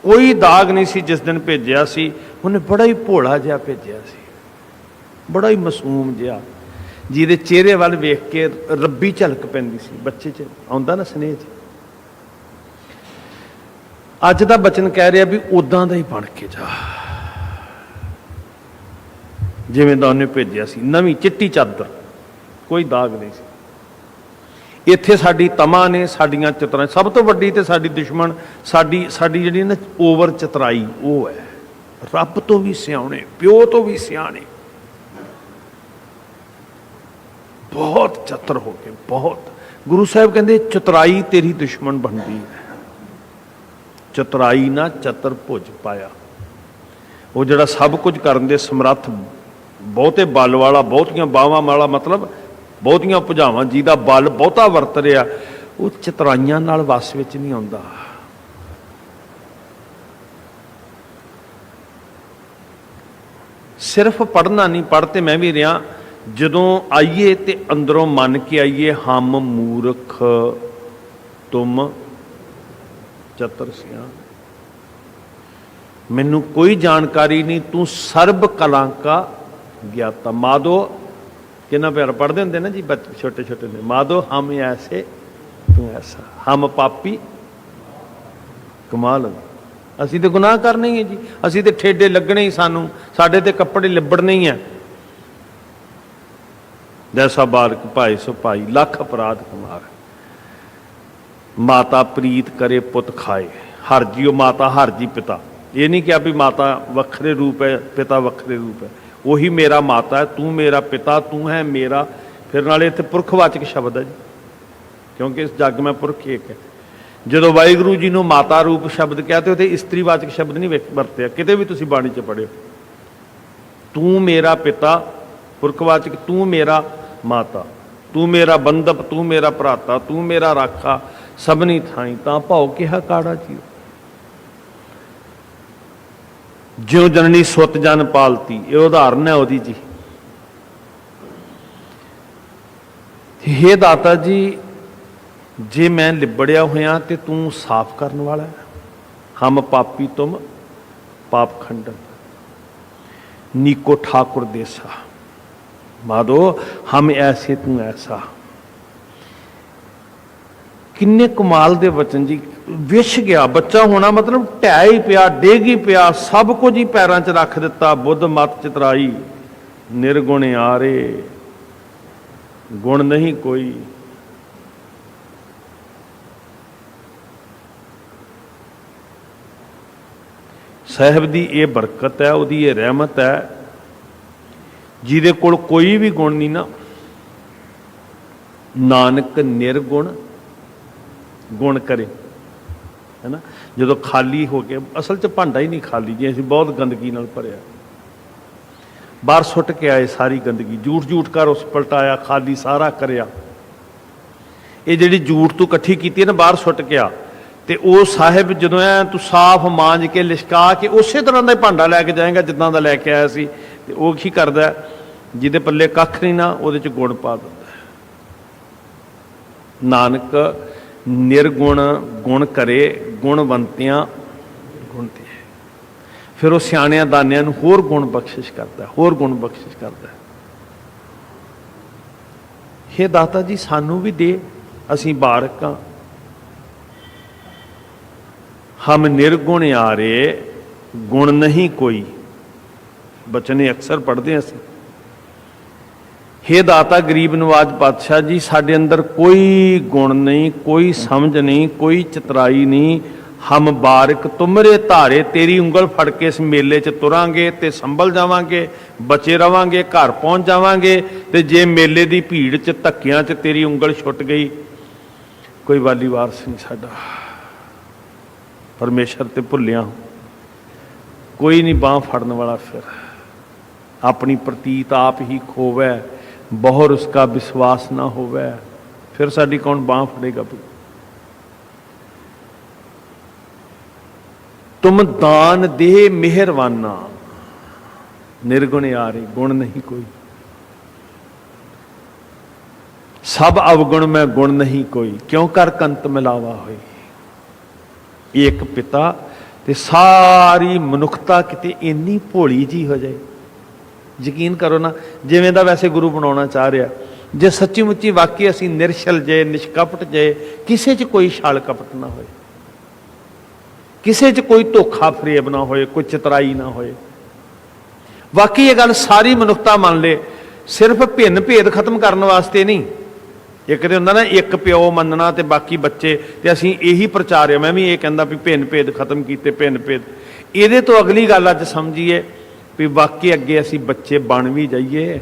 ਕੋਈ ਦਾਗ ਨਹੀਂ ਸੀ। ਜਿਸ ਦਿਨ ਭੇਜਿਆ ਸੀ ਉਹਨੇ ਬੜਾ ਹੀ ਭੋਲਾ ਜਿਹਾ ਭੇਜਿਆ ਸੀ, ਬੜਾ ਹੀ ਮਾਸੂਮ ਜਿਹਾ, ਜਿਹਦੇ ਚਿਹਰੇ ਵੱਲ ਵੇਖ ਕੇ ਰੱਬੀ ਝਲਕ ਪੈਂਦੀ ਸੀ। ਬੱਚੇ 'ਚ ਆਉਂਦਾ ਨਾ ਸਨੇਹ 'ਚ। ਅੱਜ ਦਾ ਬਚਨ ਕਹਿ ਰਿਹਾ ਵੀ ਉਦਾਂ ਦਾ ਹੀ ਬਣ ਕੇ ਜਾ ਜਿਵੇਂ ਦਾ ਉਹਨੇ ਭੇਜਿਆ ਸੀ। ਨਵੀਂ ਚਿੱਟੀ ਚਾਦਰ, ਕੋਈ ਦਾਗ ਨਹੀਂ ਸੀ। ਇੱਥੇ ਸਾਡੀ ਤਮਾ ਨੇ, ਸਾਡੀਆਂ ਚਤੁਰਾਈ, ਸਭ ਤੋਂ ਵੱਡੀ ਤੇ ਸਾਡੀ ਦੁਸ਼ਮਣ ਸਾਡੀ ਜਿਹੜੀ ਨਾ ਓਵਰ ਚਤੁਰਾਈ, ਉਹ ਹੈ। ਰੱਬ ਤੋਂ ਵੀ ਸਿਆਣੇ, ਪਿਓ ਤੋਂ ਵੀ ਸਿਆਣੇ, ਬਹੁਤ ਚਤਰ ਹੋ ਕੇ, ਬਹੁਤ। ਗੁਰੂ ਸਾਹਿਬ ਕਹਿੰਦੇ ਚਤੁਰਾਈ ਤੇਰੀ ਦੁਸ਼ਮਣ ਬਣਦੀ ਹੈ। ਚਤੁਰਾਈ ਨਾ ਚਤਰ ਭੁਜ ਪਾਇਆ। ਉਹ ਜਿਹੜਾ ਸਭ ਕੁਝ ਕਰਨ ਦੇ ਸਮਰੱਥ, ਬਹੁਤੇ ਬਲ ਵਾਲਾ, ਬਹੁਤੀਆਂ ਬਾਹਾਂ ਵਾਲਾ, ਮਤਲਬ ਬਹੁਤੀਆਂ ਭੁਜਾਵਾਂ, ਜਿਹਦਾ ਬਲ ਬਹੁਤਾ ਵਰਤ ਰਿਹਾ, ਉਹ ਚਤੁਰਾਈਆਂ ਨਾਲ ਵਸ ਵਿੱਚ ਨਹੀਂ ਆਉਂਦਾ। ਸਿਰਫ ਪੜ੍ਹਨਾ ਨਹੀਂ, ਪੜ੍ਹ ਤੇ ਮੈਂ ਵੀ ਰਿਹਾ। ਜਦੋਂ ਆਈਏ ਤੇ ਅੰਦਰੋਂ ਮੰਨ ਕੇ ਆਈਏ, ਹਮ ਮੂਰਖ ਤੁਮ ਚਤਰ ਸਿਆਣ। ਮੈਨੂੰ ਕੋਈ ਜਾਣਕਾਰੀ ਨਹੀਂ, ਤੂੰ ਸਰਬ ਕਲਾ ਕਾ ਗਿਆਤਾ। ਮਾਧੋ ਕਿੰਨਾ ਪਿਆਰਾ ਪੜ੍ਹਦੇ ਹੁੰਦੇ ਨਾ ਜੀ ਬੱਚੇ ਛੋਟੇ ਛੋਟੇ ਨੇ, ਮਾਧੋ ਹਮ ਐਸੇ ਤੂੰ ਐਸਾ, ਹਮ ਪਾਪੀ ਕਮਾਲ। ਅਸੀਂ ਤੇ ਗੁਨਾਹ ਕਰਨੇ ਹੀ ਹੈ ਜੀ, ਅਸੀਂ ਤੇ ਠੇਡੇ ਲੱਗਣੇ ਹੀ, ਸਾਨੂੰ ਸਾਡੇ ਤੇ ਕੱਪੜੇ ਲਿਬੜਨੇ ਹੀ ਹੈ। ਜੈਸਾ ਬਾਲਕ ਭਾਈ ਸੋ ਭਾਈ, ਲੱਖ ਅਪਰਾਧ ਕੁਮਾਰ। ਮਾਤਾ ਪ੍ਰੀਤ ਕਰੇ ਪੁੱਤ ਖਾਏ, ਹਰ ਜੀਓ ਮਾਤਾ ਹਰ ਜੀ ਪਿਤਾ। ਇਹ ਨਹੀਂ ਕਿਹਾ ਵੀ ਮਾਤਾ ਵੱਖਰੇ ਰੂਪ ਹੈ, ਪਿਤਾ ਵੱਖਰੇ ਰੂਪ ਹੈ। ਉਹੀ ਮੇਰਾ ਮਾਤਾ ਹੈ, ਤੂੰ ਮੇਰਾ ਪਿਤਾ, ਤੂੰ ਹੈ ਮੇਰਾ। ਫਿਰ ਨਾਲੇ ਇੱਥੇ ਪੁਰਖਵਾਚਕ ਸ਼ਬਦ ਹੈ ਜੀ, ਕਿਉਂਕਿ ਇਸ ਜੱਗ ਮੈਂ ਪੁਰਖ ਇੱਕ ਹੈ। ਜਦੋਂ ਵਾਹਿਗੁਰੂ ਜੀ ਨੂੰ ਮਾਤਾ ਰੂਪ ਸ਼ਬਦ ਕਿਹਾ ਤੇ ਉਹਦੇ ਇਸਤਰੀਵਾਚਕ ਸ਼ਬਦ ਨਹੀਂ ਵਰਤਿਆ, ਕਿਤੇ ਵੀ ਤੁਸੀਂ ਬਾਣੀ 'ਚ ਪੜ੍ਹਿਓ। ਤੂੰ ਮੇਰਾ ਪਿਤਾ ਪੁਰਖਵਾਚਕ, ਤੂੰ ਮੇਰਾ ਮਾਤਾ, ਤੂੰ ਮੇਰਾ ਬੰਧਪ, ਤੂੰ ਮੇਰਾ ਭਰਾਤਾ, ਤੂੰ ਮੇਰਾ ਰਾਖਾ, ਸਭਨੀ ਥਾਈ ਤਾਂ ਭਾਉ ਕਿਹਾ ਕਾੜਾ ਜੀਓ। ਜਿਉ ਜਨਨੀ ਸੁੱਤ ਜਨ ਪਾਲਤੀ, ਇਹ ਉਦਾਹਰਨ ਹੈ ਉਹਦੀ ਜੀ। ਹੇ ਦਾਤਾ ਜੀ, ਜੇ ਮੈਂ ਲਿਬੜਿਆ ਹੋਇਆ ਤੇ ਤੂੰ ਸਾਫ਼ ਕਰਨ ਵਾਲਾ ਹੈ। ਹਮ ਪਾਪੀ ਤੁਮ ਪਾਪ ਖੰਡਨ, ਨੀਕੋ ਠਾकुर देसा। माधो हम ऐसे तू ऐसा। किन्ने कमाल दे वचन जी। विछ गया बच्चा होना मतलब ढह ही पिया, डिग ही पिया, सब कुछ ही पैरों च रख दिता। बुद्ध मत चितराई, निर्गुण आरे, गुण नहीं कोई। साहिब दी ये बरकत है, उहदी ये रहमत है, ਜਿਹਦੇ ਕੋਲ ਕੋਈ ਵੀ ਗੁਣ ਨਹੀਂ ਨਾ। ਨਾਨਕ ਨਿਰਗੁਣ ਗੁਣ ਕਰੇ, ਹੈ ਨਾ। ਜਦੋਂ ਖਾਲੀ ਹੋ ਕੇ, ਅਸਲ 'ਚ ਭਾਂਡਾ ਹੀ ਨਹੀਂ ਖਾਲੀ ਜੀ, ਅਸੀਂ ਬਹੁਤ ਗੰਦਗੀ ਨਾਲ ਭਰਿਆ। ਬਾਹਰ ਸੁੱਟ ਕੇ ਆਏ ਸਾਰੀ ਗੰਦਗੀ, ਝੂਠ ਝੂਠ ਕਰ ਉਸ ਪਲਟਾਇਆ, ਖਾਲੀ ਸਾਰਾ ਕਰਿਆ। ਇਹ ਜਿਹੜੀ ਝੂਠ ਤੂੰ ਇਕੱਠੀ ਕੀਤੀ ਹੈ ਨਾ, ਬਾਹਰ ਸੁੱਟ ਕੇ ਆ, ਤੇ ਉਹ ਸਾਹਿਬ ਜਦੋਂ ਐ ਤੂੰ ਸਾਫ਼ ਮਾਂਜ ਕੇ ਲਿਸ਼ਕਾ ਕੇ ਉਸੇ ਤਰ੍ਹਾਂ ਦਾ ਹੀ ਭਾਂਡਾ ਲੈ ਕੇ ਜਾਏਗਾ ਜਿੱਦਾਂ ਦਾ ਲੈ ਕੇ ਆਇਆ ਸੀ। ਤੇ ਉਹ ਕੀ ਕਰਦਾ, ਜਿਹਦੇ ਪੱਲੇ ਕੱਖ ਨਹੀਂ ਨਾ, ਉਹਦੇ 'ਚ ਗੁਣ ਪਾ ਦਿੰਦਾ। ਨਾਨਕ ਨਿਰਗੁਣ ਗੁਣ ਕਰੇ, ਗੁਣਵੰਤਿਆਂ ਗੁਣ ਦੇ। ਫਿਰ ਉਹ ਸਿਆਣਿਆਂ ਦਾਨਿਆਂ ਨੂੰ ਹੋਰ ਗੁਣ ਬਖਸ਼ਿਸ਼ ਕਰਦਾ, ਹੋਰ ਗੁਣ ਬਖਸ਼ਿਸ਼ ਕਰਦਾ। ਹੇ ਦਾਤਾ ਜੀ, ਸਾਨੂੰ ਵੀ ਦੇ, ਅਸੀਂ ਬਾਰਕ ਹਾਂ। ਹਮ ਨਿਰਗੁਣ ਆਰੇ, ਗੁਣ ਨਹੀਂ ਕੋਈ। ਬਚਨੇ ਅਕਸਰ ਪੜ੍ਹਦੇ ਹਾਂ ਅਸੀਂ। हे दाता गरीब नवाज पातशाह जी, साडे अंदर कोई गुण नहीं, कोई समझ नहीं, कोई चतराई नहीं। हम बारिक तुमरे धारे, तेरी उंगल फड़ के इस मेले च तुरांगे ते संभल जावांगे, बचे रवांगे, घर पहुंच जावांगे। ते जे मेले की भीड़ च धक्कियां च तेरी उंगल छुट गई, कोई वाली वारस नहीं साडा। परमेश्वर ते भुलिया कोई नहीं बांह फड़न वाला। फिर अपनी प्रतीत आप ही खोवै, बहुर उसका विश्वास ना होवै, फिर साडी कौन बांह फड़ेगा। तुम दान दे मेहरबाना, निर्गुण यारे गुण नहीं कोई। सब अवगुण में गुण नहीं कोई, क्यों कर कंत मिलावा होई। एक पिता ते सारी मनुखता किते इन्नी भोली जी हो जाए। यकीन करो ना, जिवें दा वैसे गुरु बनाना चाह रहा, जे सच्ची मुच्ची वाकई असी निरछल जे, निष्कपट जे, किसे च कोई छाल कपट ना होए, किसे च कोई धोखा फरेब ना होए, कोई चतराई ना होए। वाकई ये गल सारी मनुखता मान ले, सिर्फ भिन्न भेद खत्म करने वास्ते नहीं। एक तो होंदा ना एक प्यो मनना ते बाकी बच्चे, ते असीं यही प्रचार है। मैं भी ये कहंदा भी भिन्न भेद खत्म कीते, भिन्न भेद। इहदे तो अगली गल अज समझीए भी वाकई अगे असीं बच्चे बन भी जाइए।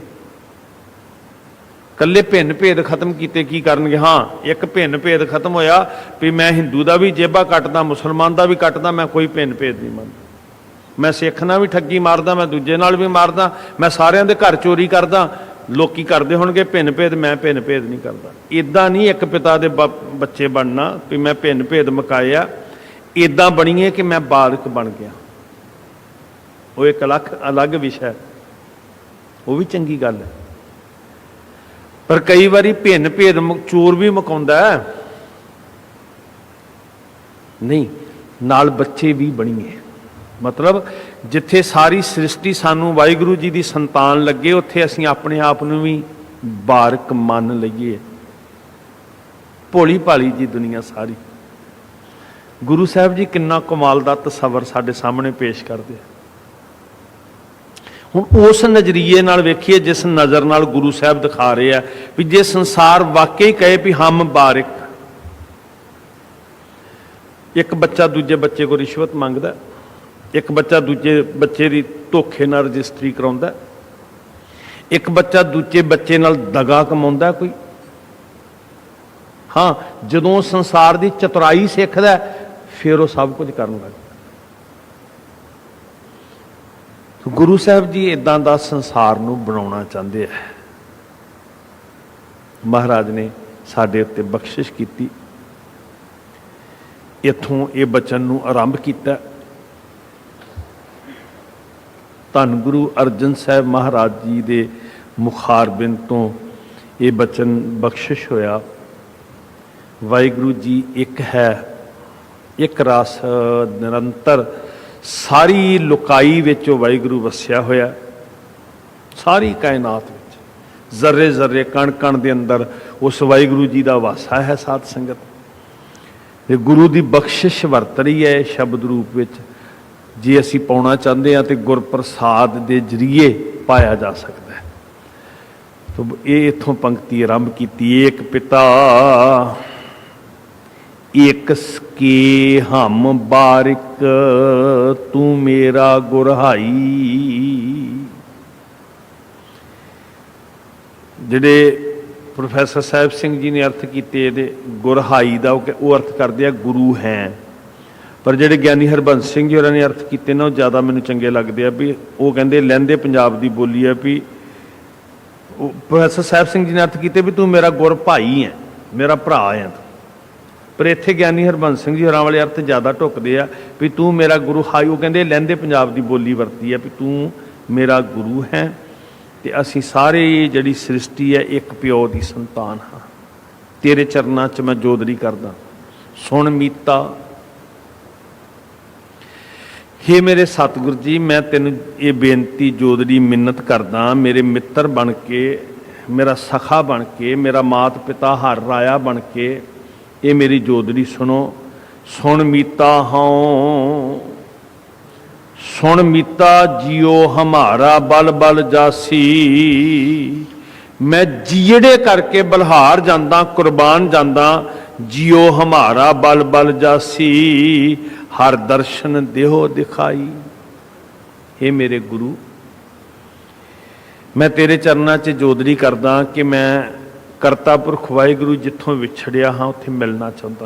कल्ले भिन्न भेद खत्म किए की करनगे। हाँ, एक भिन्न भेद खत्म होया भी मैं हिंदू का भी जेबा कटदा, मुसलमान का भी कटदा, मैं कोई भिन्न भेद नहीं मनदा। मैं सिख नाल भी ठगी मारदा, मैं दूजे नाल भी मारदा, मैं सारियां दे घर चोरी करदा। लोकी करदे होणगे भिन्न भेद, मैं भिन्न भेद नहीं करदा। इदां नहीं एक पिता दे बच्चे बनना भी मैं भिन्न भेद मुकाया। इदां बणीए कि मैं बारिक बन गया। वो एक अलग विषय, वो भी चंगी गल है। पर कई बारी भिन्न भेद चोर भी मुकाउंदा है। नहीं, नाल बच्चे भी बणीए। मतलब जिथे सारी सृष्टि सानू वाहिगुरू जी की संतान लगे, उत्थे असीं अपने आप नूं भी बारिक मान लईए। भोली भाली जी दुनिया सारी। गुरु साहब जी किन्ना कमाल दा तसव्वुर साडे सामने पेश करदे आ। हुण उस नज़रिए नाल वेखिए जिस नज़र नाल गुरु साहब दिखा रहे हैं भी जे संसार वाकई कहे भी हम बारिक। एक बच्चा दूजे बच्चे को रिश्वत मंगदा, एक बच्चा दूजे बच्चे की धोखे नाल रजिस्ट्री कराउंदा, एक बच्चा दूजे बच्चे नाल दगा कमाउंदा कोई। हाँ, जदों संसार की चतुराई सिखदा फिर वो सब कुछ करन लग। गुरु साहब जी इदां दा संसार नूं बनाउणा चाहते हैं। महाराज ने साडे उत्ते बख्शिश कीती, इत्थों ये बचन नूं आरंभ कीता। धन गुरु अर्जन साहब महाराज जी दे मुखारबिंद तो ये बचन बख्शिश होया। वाहिगुरू जी एक है, एक रस निरंतर सारी लुकाई विच वाहिगुरू वसिया होया। सारी कायनात विच जर्रे जर्रे कण कण दे अंदर उस वाहिगुरू जी दा वासा है। साध संगत ते गुरु दी बख्शिश वरत रही है शब्द रूप विच। जे असीं पाउणा चाहते हैं तो गुर प्रसाद दे जरिए पाया जा सकता है। तो ये इत्थों पंक्ति आरंभ की। एक पिता एक के हम बारिक, तू मेरा गुरहाई। जिहड़े प्रोफैसर साहिब सिंह जी ने अर्थ किए गुरहाई का, वो अर्थ करते हैं गुरु हैं। पर जिहड़े ज्ञानी हरबंस सिंह जी होरां ने अर्थ किए ना, ज़्यादा मैनूं चंगे लगदे आ। भी वो कहंदे लਹਿੰਦੇ पंजाब की बोली है भी प्रोफैसर साहिब सिंह जी ने अर्थ किए भी तू मेरा गुर भाई है, मेरा भरा है। पर इत्थे ज्ञानी हरबंस सिंह जी होरां वाले अर्थ ज़्यादा ढुकदे आ भी तू मेरा गुरु हाई। वो कहंदे लਹਿੰਦੇ पंजाब की बोली वरती है भी तू मेरा गुरु है ते असीं सारे जिहड़ी सृष्टि है एक प्यो की संतान हाँ। तेरे चरनां च मैं जोदरी करदा, सुण मीता। हे मेरे सतगुर जी, मैं तेन ये बेनती जोदरी मिन्नत करदा, मेरे मित्र बन के, मेरा सखा बन के, मेरा मात पिता हर राया बन के ये मेरी जोदरी सुनो। सुन मीता हाँ, सुन मीता जियो हमारा बल बल जासी। मैं जीड़े करके बलहार जांदा कुर्बान जांदा, जियो हमारा बल बल जासी, हर दर्शन देहो दिखाई। हे मेरे गुरु, मैं तेरे चरणों 'च जोदरी करदा कि मैं करता पुरख वाहिगुरू जिथों विछड़िया हाँ उत्थे मिलना चाहता।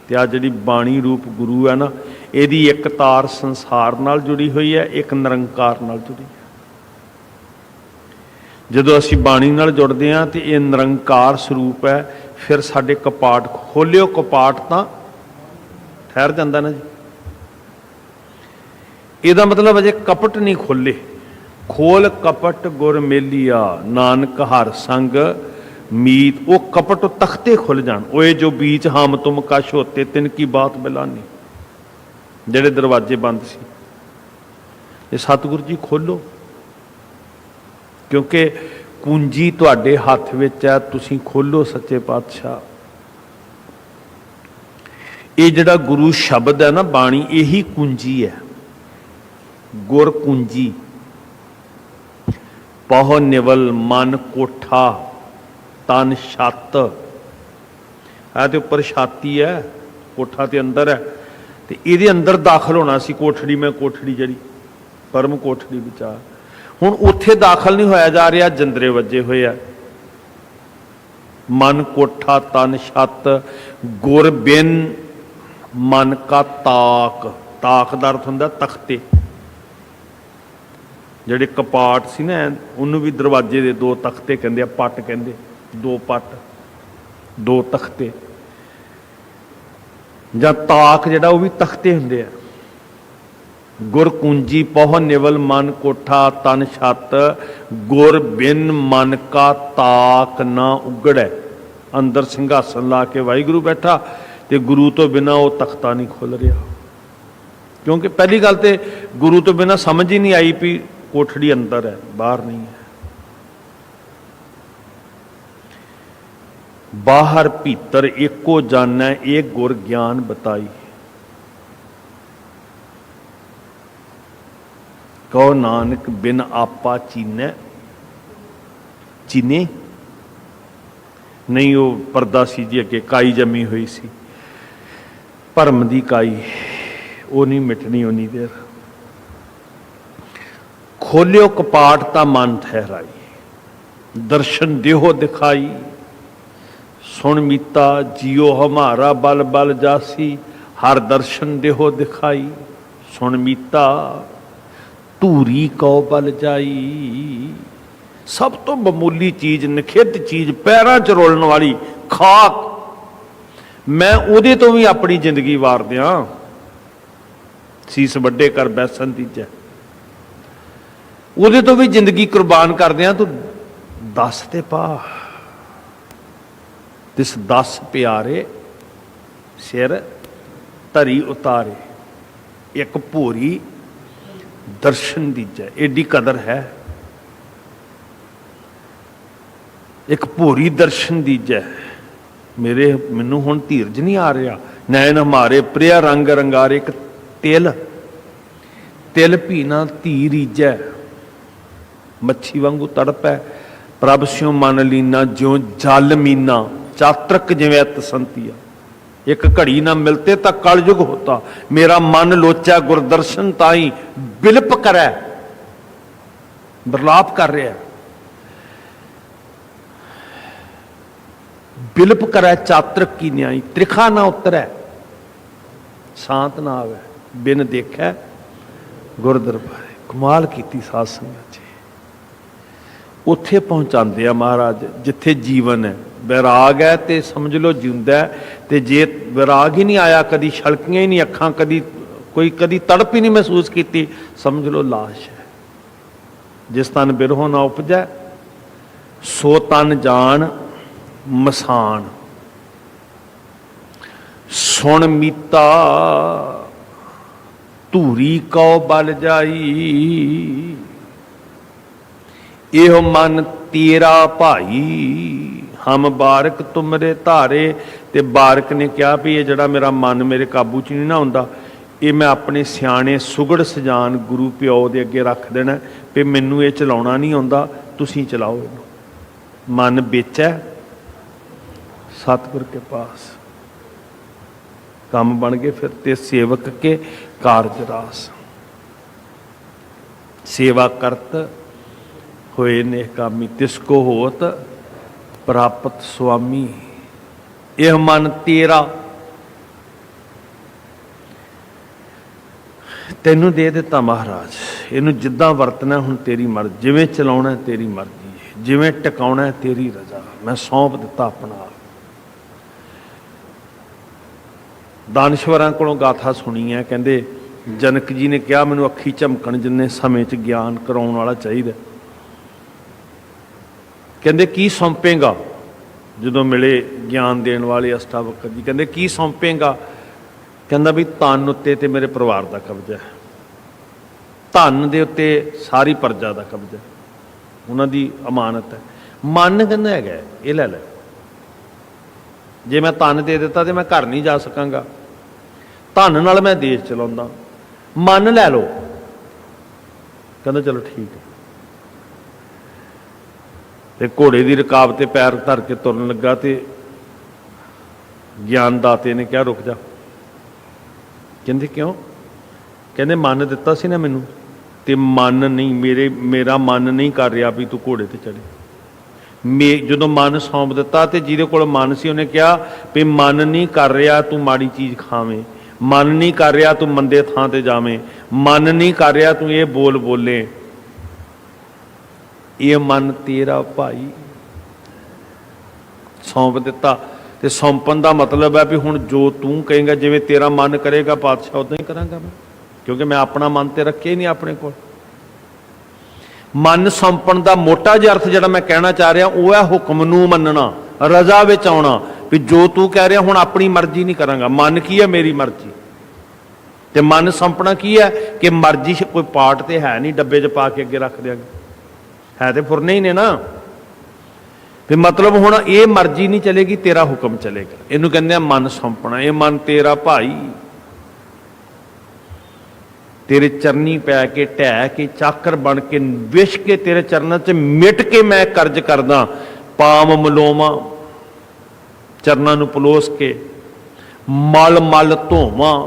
तो आ जिहड़ी बाणी रूप गुरु है ना, इहदी एक तार संसार नाल जुड़ी हुई है, एक निरंकार नाल जुड़ी है। जदों असीं बाणी नाल जुड़दे हां तो ये निरंकार स्वरूप है, फिर साडे कपाट खोलियो, कपाट तां ठहर जांदा ना जी। इहदा मतलब अजे कपट नहीं खोले। खोल कपट गुर मेलिया, नानक हर संग मीत। वो कपट तख्ते खुल जान। ओए जो बीच हम तुम कश होते, तिनकी बात बिलानी। जेड़े दरवाजे बंद सी, ये सतगुरु जी खोलो, क्योंकि कुंजी तुहाडे हथ विच है, तुसीं खोलो सच्चे पातशाह। ये जिहड़ा गुरु शब्द है ना, बाणी, यही कुंजी है। गुर कुंजी, पह निवल मन कोठा, तन छत। है तो उपर छाती है, कोठा तो अंदर है, तो ये अंदर दाखल होना सी कोठड़ी में। कोठड़ी जड़ी परम कोठड़ी विचार, हुण उत्थे दाखल नहीं होया जा रहा, जंदरे वजे हुए है। मन कोठा तन छत, गुर बिन मन का ताक। ताक दा अर्थ हुंदा तख्ते। ਜਿਹੜੇ कपाट सी ना, उन्होंने भी दरवाजे दे दो तख्ते कहते, पट कहते, दो पट, दो तख्ते। ਜਾਂ ताक ਜਿਹੜਾ ਉਹ भी तख्ते ਹੁੰਦੇ ਆ। गुर कुंजी पौह निवल मन कोठा तन छत, गुर बिन मन का ताक ना उगड़ै। अंदर सिंघासन ला के वाहिगुरू बैठा, तो गुरु तो बिना वो तख्ता नहीं खुल रहा। क्योंकि पहली गल तो गुरु तो बिना समझ ही नहीं आई भी कोठड़ी अंदर है, बाहर नहीं है। बाहर भीतर एको जानै, एक गुर ज्ञान बताई। कहो नानक बिन आपा चीनै। चीने नहीं, वो परदा सी जी अगे, काई जमी हुई सी, भरम दी काई, वो नहीं मिटनी उन्नी देर। खोलियो कपाट ता मन ठहराई, दर्शन देहो दिखाई। सुन मीता जियो हमारा बल बल जासी, हर दर्शन देहो दिखाई। सुन मीता धूरी कौ बल जाई। सब तो मामूली चीज, निखित चीज, पैरों च रोलण वाली खाक, मैं उहदे तो भी अपनी जिंदगी वार दियां। सीस वड्डे कर बैसन तीजा, उहदे तो भी जिंदगी कुर्बान कर दियां। तू दस ते पा, तिस दस प्यारे सिर धरी उतारे। एक भोरी दर्शन दीजा, एडी कदर है। एक भोरी दर्शन दीजा। मेरे मैनू हुण धीरज नहीं आ रहा। नैन हमारे प्रिया रंग रंगारे। एक तिल, तिल पीना धी रीजै। मच्छी वांगू तड़प है, प्रभ स्यों मन लीना, ज्यों जल मीना। चात्रक जिवें अत संतिया। एक घड़ी ना मिलते तो कलयुग होता। मेरा मन लोचा गुरदर्शन ताई, बिलप करे, विलाप कर रहा है। बिलप करे चात्रक की न्याई, त्रिखा ना उतरै, शांत ना आवे, बिन देखै गुर दरबारे। कमाल की साध संगत जी। उत्थे पहुंचाते महाराज जिथे जीवन है। वैराग है तो समझ लो जिंदा है, तो जे वैराग ही नहीं आया, कदी छलकियां ही नहीं अखां, कदी कोई कदी तड़प ही नहीं महसूस की, समझ लो लाश है। जिस तन बिरहो ना उपजै, सो तन जान मसान। सुन मीता धूरी कौ बल जाई। एहो मन तेरा भाई, हम बारक तुमरे धारे। ते बारक ने कहा भी ये जड़ा मेरा मन मेरे काबू च नहीं ना हुंदा, ये मैं अपने सियाने सुगड़ सजान गुरु प्यो दे अगे रख देना भी मैनू ये चलाउणा नहीं आउंदा, तुसीं चलाओ इहनूं। मन बेचै सतगुर के पास, काम बन गए फिर ते सेवक के कारज रास। सेवा करत होए नेकामी, तिसको होत प्राप्त स्वामी। यह मन तेरा, तैनू दे दिता महाराज, इनू जिद्दां वरतना हुण तेरी मर्जी, जिवें चलाउणा तेरी मर्जी है, जिवें टिकाउणा तेरी रजा, मैं सौंप दिता अपना आप। दानश्वरां कोलों गाथा सुनी है, कहंदे जनक जी ने कहा मैनू अखी झमकण जिन्ने समय च ज्ञान कराउण वाला चाहीदा। कहंदे की सौंपेगा, जदों मिले ज्ञान देण वाले अष्टावक्र जी, कहंदे की सौंपेगा, कहंदा भी धन उत्ते ते मेरे परिवार का कब्जा है, धन दे उत्ते सारी प्रजा का कब्जा, उन्हां दी अमानत है। मन कहंदा हैगा ये लै लै, जे मैं धन दे दिता तो मैं घर नहीं जा सकांगा, धन नाल मैं देश चलाउंदा, मन लै लो। कहंदा चलो ठीक है। ते घोड़े की रकाब ते पैर धर के तुरन लगा, तो ज्ञानदाते ने कहा रुक जा। कहंदे क्यों? कहंदे मन दिता सी ना मैनू, ते मन नहीं, मेरा मन नहीं कर रहा भी तू घोड़े ते चढ़े। जदों मन सौंप दिता तो जिहदे कोल मन सी उन्हें कहा भी मन नहीं कर रहा तू माड़ी चीज़ खावें, मन नहीं कर रहा तू मंदे थां ते जावें, मन नहीं कर रहा तू ये बोल बोले, ये मन तेरा भाई। सौंप दिता, तो सौंपन का मतलब है भी हुण जो तू कहेगा, जिवें तेरा मन करेगा पातशाह उदां ही करांगा मैं, क्योंकि मैं अपना मन तो रखे ही नहीं अपने को। मन सौंपण का मोटा जिहा अर्थ जिहड़ा मैं कहना चाह रहा वह है हुक्म नूं मनना, रजा विच आउणा, भी जो तू कह रहा हुण अपनी मर्जी नहीं करांगा। मन की है? मेरी मर्जी। तो मन सौंपना की है कि मर्जी कोई पार्ट तो है नहीं, डब्बे च पा के अगे रख देंगे, है तो फुरने ही ने ना। फिर मतलब हुण ये मर्जी नहीं चलेगी, तेरा हुक्म चलेगा। इनू कहंदे मन सौंपना। ये मन तेरा भाई, तेरे चरनी पै के ढह के चाकर बन के विश के तेरे चरणों च मिट के मैं कर्ज करदा, पाम मलोमा चरणों नूं पलोस के मल मल धोवां।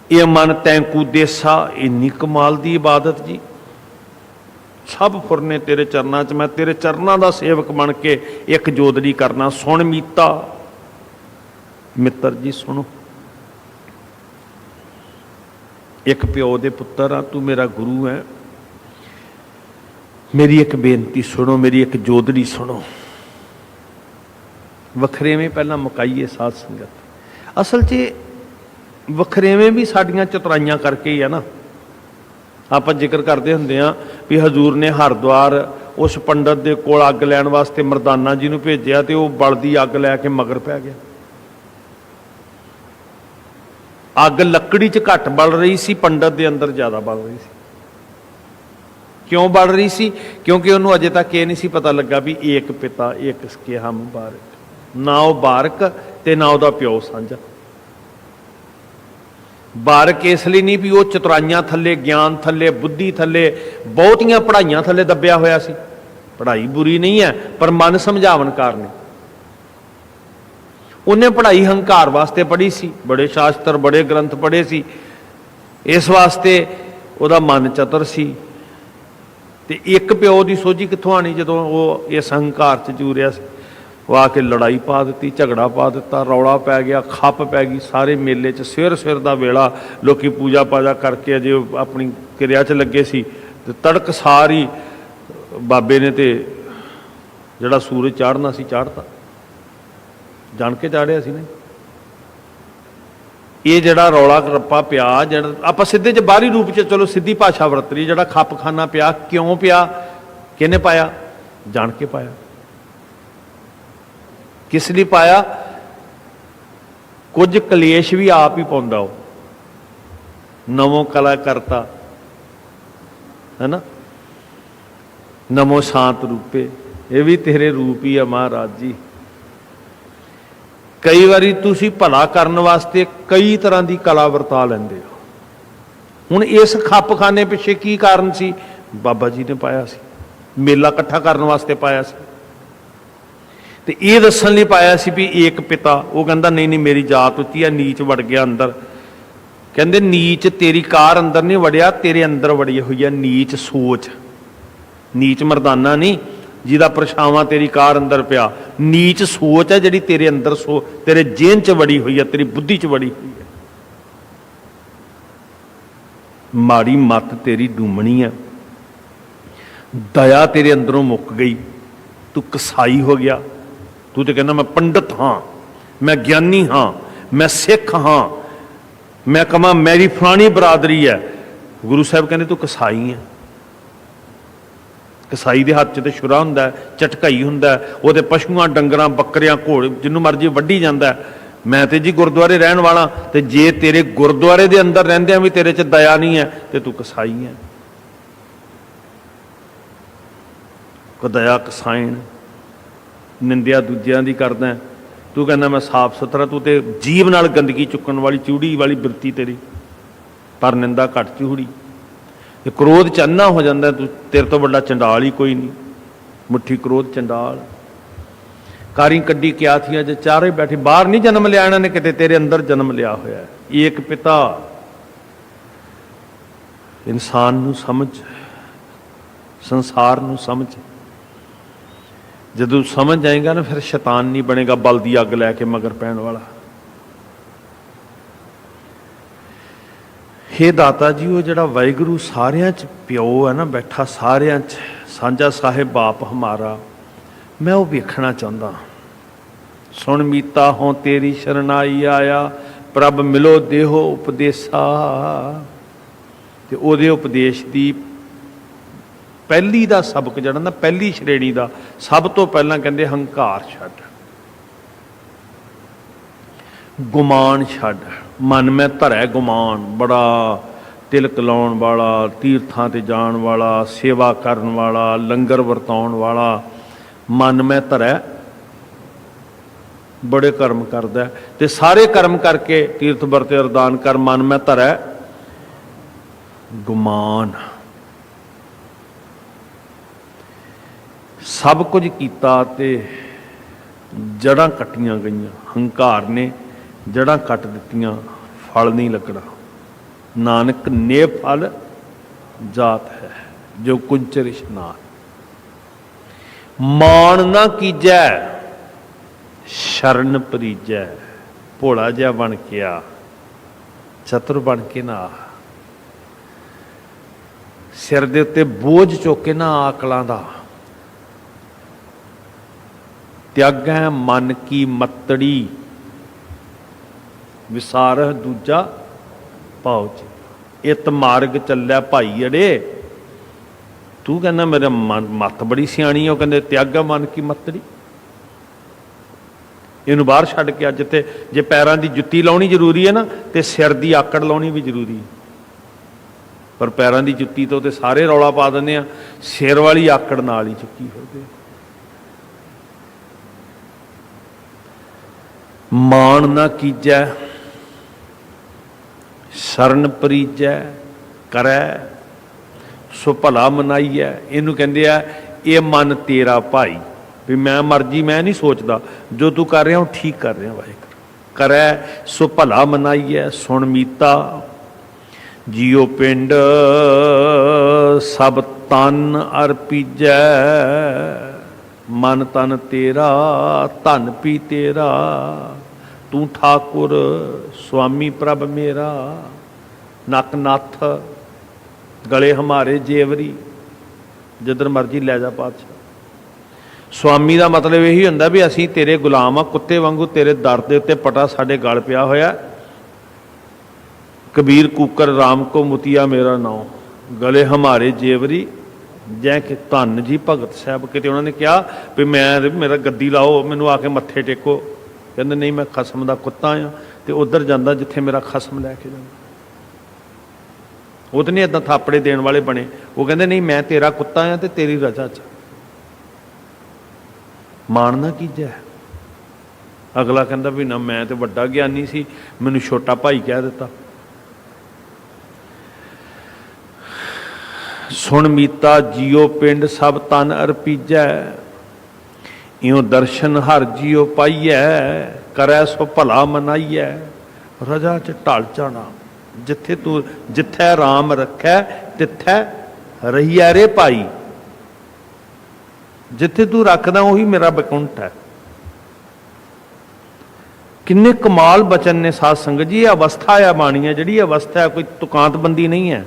ये मन तैंकू देसा, इन्नी कमाल दी इबादत जी। सब फुरने तेरे चरणों च, मैं तेरे चरणों का सेवक बन के एक जोदड़ी करना। सुन मीता, मित्र जी सुनो, एक प्यो दे पुत्तर आ, तू मेरा गुरु है, मेरी एक बेनती सुनो, मेरी एक जोदड़ी सुनो। वखरेवें पहला मुकाईए साध संगत। असल च वखरेवें भी साड़ियां चतुराइयां करके ही है ना। आप जिक्र करते होंगे हाँ भी हजूर ने हरिद्वार उस पंडित के कोल अग लैण वास्ते मरदाना जी नूं भेजिया, तो वह बलदी अग लैके मगर पै गया। अग लकड़ी च घट बल रही सी, पंडित के अंदर ज्यादा बल रही सी। क्यों बल रही सी? क्योंकि उन्होंने अजे तक ये नहीं सी पता लगा भी एक पिता एक इसके हम बारक, ना वह बारक ते ना वह प्यो साझा। बारक इसलिए नहीं भी वह चतुराइयां थले, ज्ञान थले, बुद्धि थले, बहुतियां पढ़ाइयां थले दबिया होया सी। पढ़ाई बुरी नहीं है, पर मन समझावन कारन उन्हें पढ़ाई हंकार वास्ते पढ़ी सी, बड़े शास्त्र बड़े ग्रंथ पढ़े सी, इस वास्ते वह मन चतुर सी। ते एक प्यो की सोझी कित्थों आनी जदों वो इस हंकार च जूरिया सी। वो आके लड़ाई पा दी, झगड़ा पा दिता, रौला पै गया, खप पै गई। सारे मेले च सवेर सवेर का वेला लोग पूजा पाजा करके अजे अपनी क्रिया च लगे सी, ते तड़क सारी बाबे ने ते जिहड़ा सूरज चाढ़ना सी चाढ़ता, जान के चाढ़िया सी ने। ये जिहड़ा रौला रप्पा पिया, जिहड़ा आपां सीधे च बाहरी रूप च चलो सीधी भाषा वरत रही, जिहड़ा खप खाना पिया, क्यों पिया, किहने पाया? जान के पाया। किस लिए पाया? कुछ कलेश भी आप ही पाउंदा हो, नवों कला करता है ना, नमो शांत रूपे, ये भी तेरे रूप ही है महाराज जी। कई बारी तुसी भला करने वास्ते कई तरह की कला वरता लेंदे हो। हुण इस खपखाने पिछे की कारण सी? बाबा जी ने पाया सी। ਮੇਲਾ ਇਕੱਠਾ ਕਰਨ ਵਾਸਤੇ ਪਾਇਆ ਸੀ, ਤੇ ਇਹ ਦੱਸਣ ਲਈ ਪਾਇਆ ਸੀ ਵੀ ਏਕ ਪਿਤਾ। ਉਹ ਕਹਿੰਦਾ ਨਹੀਂ ਨਹੀਂ, ਮੇਰੀ ਜਾਤ ਉੱਚੀ ਆ, ਨੀਚ ਵੜ ਗਿਆ ਅੰਦਰ। ਕਹਿੰਦੇ ਨੀਚ ਤੇਰੀ ਕਾਰ ਅੰਦਰ ਨਹੀਂ ਵੜਿਆ, ਤੇਰੇ ਅੰਦਰ ਵੜੀ ਹੋਈ ਆ ਨੀਚ ਸੋਚ। ਨੀਚ ਮਰਦਾਨਾ ਨਹੀਂ ਜਿਹਦਾ ਪਰਛਾਵਾਂ ਤੇਰੀ ਕਾਰ ਅੰਦਰ ਪਿਆ, ਨੀਚ ਸੋਚ ਹੈ ਜਿਹੜੀ ਤੇਰੇ ਅੰਦਰ ਤੇਰੇ ਜੇਨ 'ਚ ਵੜੀ ਹੋਈ ਹੈ, ਤੇਰੀ ਬੁੱਧੀ 'ਚ ਵੜੀ ਹੋਈ ਹੈ। ਮਾੜੀ ਮੱਤ ਤੇਰੀ ਡੂਮਣੀ ਹੈ, ਦਇਆ ਤੇਰੇ ਅੰਦਰੋਂ ਮੁੱਕ ਗਈ, ਤੂੰ ਕਸਾਈ ਹੋ ਗਿਆ। ਤੂੰ ਤੇ ਕਹਿੰਦਾ ਮੈਂ ਪੰਡਤ ਹਾਂ, ਮੈਂ ਗਿਆਨੀ ਹਾਂ, ਮੈਂ ਸਿੱਖ ਹਾਂ, ਮੈਂ ਕਹਾਂ ਮੇਰੀ ਫਲਾਣੀ ਬਰਾਦਰੀ ਹੈ। ਗੁਰੂ ਸਾਹਿਬ ਕਹਿੰਦੇ ਤੂੰ ਕਸਾਈ ਹੈ। ਕਸਾਈ ਦੇ ਹੱਥ 'ਚ ਤੇ ਛੁਰਾ ਹੁੰਦਾ, ਝਟਕਾਈ ਹੁੰਦਾ, ਉਹਦੇ ਪਸ਼ੂਆਂ ਡੰਗਰਾਂ ਬੱਕਰਿਆਂ ਘੋੜੇ ਜਿਹਨੂੰ ਮਰਜ਼ੀ ਵੱਢੀ ਜਾਂਦਾ। ਮੈਂ ਤੇ ਜੀ ਗੁਰਦੁਆਰੇ ਰਹਿਣ ਵਾਲਾ, ਤੇ ਜੇ ਤੇਰੇ ਗੁਰਦੁਆਰੇ ਦੇ ਅੰਦਰ ਰਹਿੰਦਿਆਂ ਵੀ ਤੇਰੇ 'ਚ ਦਇਆ ਨਹੀਂ ਹੈ ਤੇ ਤੂੰ ਕਸਾਈ ਹੈ। ਦਇਆ ਕਸਾਇਣ, ਨਿੰਦਿਆ ਦੂਜਿਆਂ ਦੀ ਕਰਦਾ, ਤੂੰ ਕਹਿੰਦਾ ਮੈਂ ਸਾਫ ਸੁਥਰਾ। ਤੂੰ ਤੇ ਜੀਭ ਨਾਲ ਗੰਦਗੀ ਚੁੱਕਣ ਵਾਲੀ ਚੂੜੀ ਵਾਲੀ ਬਿਰਤੀ ਤੇਰੀ, ਪਰ ਨਿੰਦਾ ਘੱਟ ਚੂੜੀ। ਇਹ ਕ੍ਰੋਧ ਚ ਅੰਨਾ ਹੋ ਜਾਂਦਾ, ਤੂੰ ਤੇਰੇ ਤੋਂ ਵੱਡਾ ਚੰਡਾਲ ਹੀ ਕੋਈ ਨਹੀਂ। ਮੁੱਠੀ ਕ੍ਰੋਧ ਚੰਡਾਲ, ਕਾਰੀ ਕੱਢੀ ਕਿਆ ਥੀ ਜੇ ਚਾਰੇ ਬੈਠੇ। ਬਾਹਰ ਨਹੀਂ ਜਨਮ ਲਿਆ ਇਹਨਾਂ ਨੇ ਕਿਤੇ, ਤੇਰੇ ਅੰਦਰ ਜਨਮ ਲਿਆ ਹੋਇਆ। ਏਕ ਪਿਤਾ। ਇਨਸਾਨ ਨੂੰ ਸਮਝ, ਸੰਸਾਰ ਨੂੰ ਸਮਝ। ਜਦੋਂ ਸਮਝ ਜਾਏਗਾ ਨਾ, ਫਿਰ ਸ਼ੈਤਾਨ ਨਹੀਂ ਬਣੇਗਾ ਬਲ ਦੀ ਅੱਗ ਲੈ ਕੇ ਮਗਰ ਪੈਣ ਵਾਲਾ। ਹੇ ਦਾਤਾ ਜੀ, ਉਹ ਜਿਹੜਾ ਵਾਹਿਗੁਰੂ ਸਾਰਿਆਂ 'ਚ ਪਿਓ ਹੈ ਨਾ ਬੈਠਾ, ਸਾਰਿਆਂ 'ਚ ਸਾਂਝਾ ਸਾਹਿਬ ਬਾਪ ਹਮਾਰਾ, ਮੈਂ ਉਹ ਵੇਖਣਾ ਚਾਹੁੰਦਾ। ਸੁਣ ਮੀਤਾ ਹੋਂ ਤੇਰੀ ਸ਼ਰਨਾਈ ਆਇਆ, ਪ੍ਰਭ ਮਿਲੋ ਦੇਹੋ ਉਪਦੇਸਾ। ਤੇ ਉਹਦੇ ਉਪਦੇਸ਼ ਦੀ ਪਹਿਲੀ ਦਾ ਸਬਕ ਜਿਹੜਾ ਨਾ, ਪਹਿਲੀ ਸ਼੍ਰੇਣੀ ਦਾ ਸਭ ਤੋਂ ਪਹਿਲਾਂ ਕਹਿੰਦੇ ਹੰਕਾਰ ਛੱਡ, ਗੁਮਾਨ ਛੱਡ। ਮਨ ਮੈਂ ਧਰੈ ਗੁਮਾਨ, ਬੜਾ ਤਿਲਕ ਲਾਉਣ ਵਾਲਾ, ਤੀਰਥਾਂ ਤੇ ਜਾਣ ਵਾਲਾ, ਸੇਵਾ ਕਰਨ ਵਾਲਾ, ਲੰਗਰ ਵਰਤਾਉਣ ਵਾਲਾ, ਮਨ ਮੈਂ ਧਰੈ ਬੜੇ ਕਰਮ ਕਰਦਾ, ਤੇ ਸਾਰੇ ਕਰਮ ਕਰਕੇ ਤੀਰਥ ਵਰਤੇ ਅਰਦਾਨ ਕਰ, ਮਨ ਮੈਂ ਧਰੈ ਗੁਮਾਨ। ਸਭ ਕੁਝ ਕੀਤਾ ਤੇ ਜੜ੍ਹਾਂ ਕੱਟੀਆਂ ਗਈਆਂ। ਹੰਕਾਰ ਨੇ ਜੜ੍ਹਾਂ ਕੱਟ ਦਿੱਤੀਆਂ, ਫਲ ਨਹੀਂ ਲੱਗਣਾ। ਨਾਨਕ ਨੇ ਫਲ ਜਾਤ ਹੈ ਜੋ ਕੁੰਚਰ ਇਸ਼ਨਾਨ। ਮਾਣ ਨਾ ਕੀਜੈ ਸ਼ਰਨ ਪਰੀਜੈ। ਭੋਲਾ ਜਿਹਾ ਬਣ ਕੇ ਆ, ਚਤੁਰ ਬਣ ਕੇ ਨਾ ਆ। ਸਿਰ ਦੇ ਉੱਤੇ ਬੋਝ ਚੁੱਕ ਕੇ ਨਾ ਆ ਅਕਲਾਂ ਦਾ। ਤਿਆਗੈ ਮਨ ਕੀ ਮਤੜੀ, ਵਿਸਾਰਹ ਦੂਜਾ ਭਾਉ ਚ। ਇਤ ਮਾਰਗ ਚੱਲਿਆ ਭਾਈ ਅੜੇ। ਤੂੰ ਕਹਿੰਦਾ ਮੇਰਾ ਮੱਤ ਬੜੀ ਸਿਆਣੀ ਆ, ਉਹ ਕਹਿੰਦੇ ਤਿਆਗੈ ਮਨ ਕੀ ਮਤੜੀ। ਇਹਨੂੰ ਬਾਹਰ ਛੱਡ ਕੇ ਅੱਜ ਤੇ ਜੇ ਪੈਰਾਂ ਦੀ ਜੁੱਤੀ ਲਾਉਣੀ ਜ਼ਰੂਰੀ ਹੈ ਨਾ, ਤੇ ਸਿਰ ਦੀ ਆਕੜ ਲਾਉਣੀ ਵੀ ਜ਼ਰੂਰੀ ਹੈ। ਪਰ ਪੈਰਾਂ ਦੀ ਜੁੱਤੀ ਤੋਂ ਤੇ ਸਾਰੇ ਰੌਲਾ ਪਾ ਦਿੰਦੇ ਆ, ਸਿਰ ਵਾਲੀ ਆਕੜ ਨਾਲ ਹੀ ਚੁੱਕੀ ਹੋਵੇ। ਮਾਣ ਨਾ ਕੀਜੈ ਸ਼ਰਨ ਪਰੀਜੈ, ਕਰੈ ਸੋ ਭਲਾ ਮਨਾਈਐ। ਇਹਨੂੰ ਕਹਿੰਦੇ ਆ ਇਹ ਮਨ ਤੇਰਾ ਭਾਈ, ਵੀ ਮੈਂ ਮਰਜ਼ੀ ਮੈਂ ਨਹੀਂ ਸੋਚਦਾ, ਜੋ ਤੂੰ ਕਰ ਰਿਹਾ ਉਹ ਠੀਕ ਕਰ ਰਿਹਾ ਵਾਹਿਗੁਰੂ। ਕਰੈ ਸੋ ਭਲਾ ਮਨਾਈਐ। ਸੁਣ ਮੀਤਾ ਜੀਓ ਪਿੰਡ ਸਭ ਤਨ ਅਰਪੀਜੈ। ਮਨ ਤਨ ਤੇਰਾ ਧਨ ਪੀ ਤੇਰਾ, ਤੂੰ ਠਾਕੁਰ ਸੁਆਮੀ ਪ੍ਰਭ ਮੇਰਾ। ਨੱਕ ਨੱਥ ਗਲੇ ਹਮਾਰੇ ਜੇਵਰੀ, ਜਿੱਧਰ ਮਰਜ਼ੀ ਲੈ ਜਾ ਪਾਤਸ਼ਾਹ। ਸੁਆਮੀ ਦਾ ਮਤਲਬ ਇਹੀ ਹੁੰਦਾ ਵੀ ਅਸੀਂ ਤੇਰੇ ਗੁਲਾਮ ਆ, ਕੁੱਤੇ ਵਾਂਗੂ ਤੇਰੇ ਦਰ ਦੇ ਉੱਤੇ ਪਟਾ ਸਾਡੇ ਗਲ ਪਿਆ ਹੋਇਆ। ਕਬੀਰ ਕੂਕਰ ਰਾਮ ਕੋ ਮੁਤੀਆ ਮੇਰਾ ਨਾਉ, ਗਲੇ ਹਮਾਰੇ ਜੇਵਰੀ। ਜੈ ਕਿ ਧੰਨ ਜੀ ਭਗਤ ਸਾਹਿਬ, ਕਿਤੇ ਉਹਨਾਂ ਨੇ ਕਿਹਾ ਵੀ ਮੇਰਾ ਗੱਦੀ ਲਾਓ, ਮੈਨੂੰ ਆ ਕੇ ਮੱਥੇ ਟੇਕੋ। ਕਹਿੰਦੇ ਨਹੀਂ, ਮੈਂ ਖਸਮ ਦਾ ਕੁੱਤਾ ਆ, ਤੇ ਉੱਧਰ ਜਾਂਦਾ ਜਿੱਥੇ ਮੇਰਾ ਖਸਮ ਲੈ ਕੇ ਜਾਂਦਾ। ਉਹ ਤਾਂ ਨਹੀਂ ਏਦਾਂ ਥਾਪੜੇ ਦੇਣ ਵਾਲੇ ਬਣੇ, ਉਹ ਕਹਿੰਦੇ ਨਹੀਂ ਮੈਂ ਤੇਰਾ ਕੁੱਤਾ ਆ ਤੇ ਤੇਰੀ ਰਜ਼ਾ ਚ। ਮਾਣ ਨਾ ਕੀਜੈ। ਅਗਲਾ ਕਹਿੰਦਾ ਵੀ ਨਾ ਮੈਂ ਤੇ ਵੱਡਾ ਗਿਆਨੀ ਸੀ, ਮੈਨੂੰ ਛੋਟਾ ਭਾਈ ਕਹਿ ਦਿੱਤਾ। सुन मीता जियो पिंड सब तन अर्पीजै, इं दर्शन हर जियो पाइयै, करै सो भला मनाइयै। रजा च ढल जाना, जिथे तू जिथे राम रखै तिथे रहियै रे भाई। जिथे तू रखदा उही मेरा बैकुंठ है। किन्ने कमाल बचन ने साध संगत जी। अवस्था है बाणी है, जिहड़ी अवस्था है कोई तुकांतबंदी नहीं है।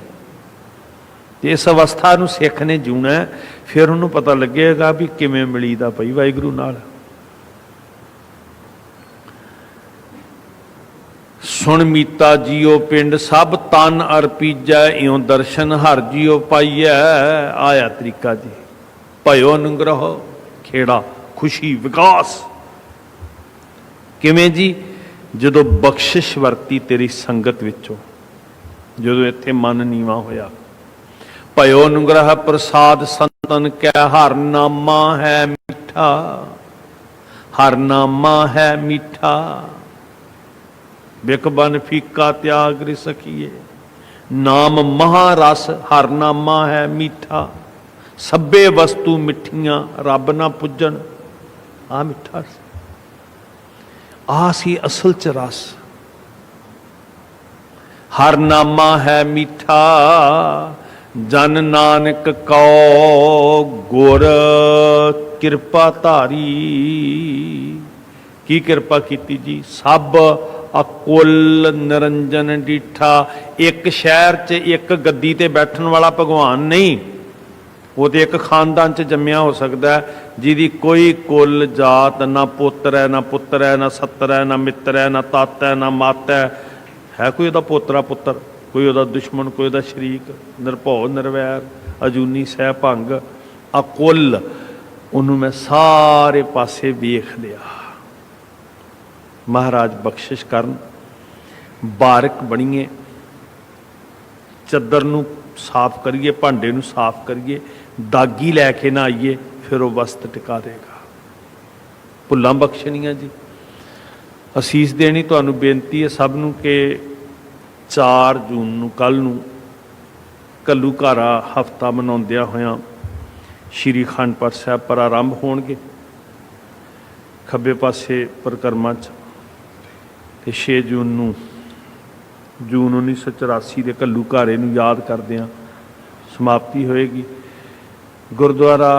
ते इस अवस्था नूं सिख ने जीना है, फिर उन्होंने पता लगेगा भी किवें मिलीदा पई वाहिगुरू नाल। सुन मीता जियो पिंड सब तन अर्पीजै, इं दर्शन हर जियो पाइयै। आया तरीका जी, भयो अनुग्रह खेड़ा खुशी विकास। किवें जी? जदों बख्शिश वरती तेरी संगत विचों, जदों इत्थे मन नीवा होया। भयो अनुग्रह प्रसाद संतन कै, हर नामा है मीठा, हर नामा है मीठा। बिक बन फीका त्याग रे सखिए, नाम महारस हर नामा है मीठा। सब्बे वस्तु मिठियां रब ना पुजन, आ मिठा आ सी असल च रस। हर नामा है मीठा, जन नानक कौ गुर किरपा धारी। की किरपा कीती जी? सब अकुल निरंजन डीठा। एक शहर च एक गद्दी ते बैठन वाला भगवान नहीं, वो तो एक खानदान च जम्मिया हो सकता है, जिहदी कोई कुल जात ना पुत्र है, ना पुत्र है, ना सत्र है, ना मित्र है, ना तत है, ना मत है कोई उहदा पोतरा पुत्र, कोई उहदा दुश्मन, कोई उहदा शरीक, निरभौ निरवैर, अजूनी सह भंग, अकुल। उन्होंने मैं सारे पासे वेख लिया। महाराज बख्शिश करन, बारक बणीए, चद्दर नूं साफ करिए, भांडे नूं साफ करिए, दागी लैके ना आइए, फिर वो वस्त टिका देगा। भुल्लां बख्शणियां जी। असीस देनी तुहानूं बेनती है सब नूं कि 4 जून नूं कल नूं घल्लूघारा हफ्ता मनाउंदियां होइआं श्री अखंड पाठ साहिब पर आरंभ होणगे। खब्बे पासे परिक्रमा च ते 6 जून नूं जून 1984 के घल्लूघारे नूं याद करदिआं समाप्ति होएगी। गुरुद्वारा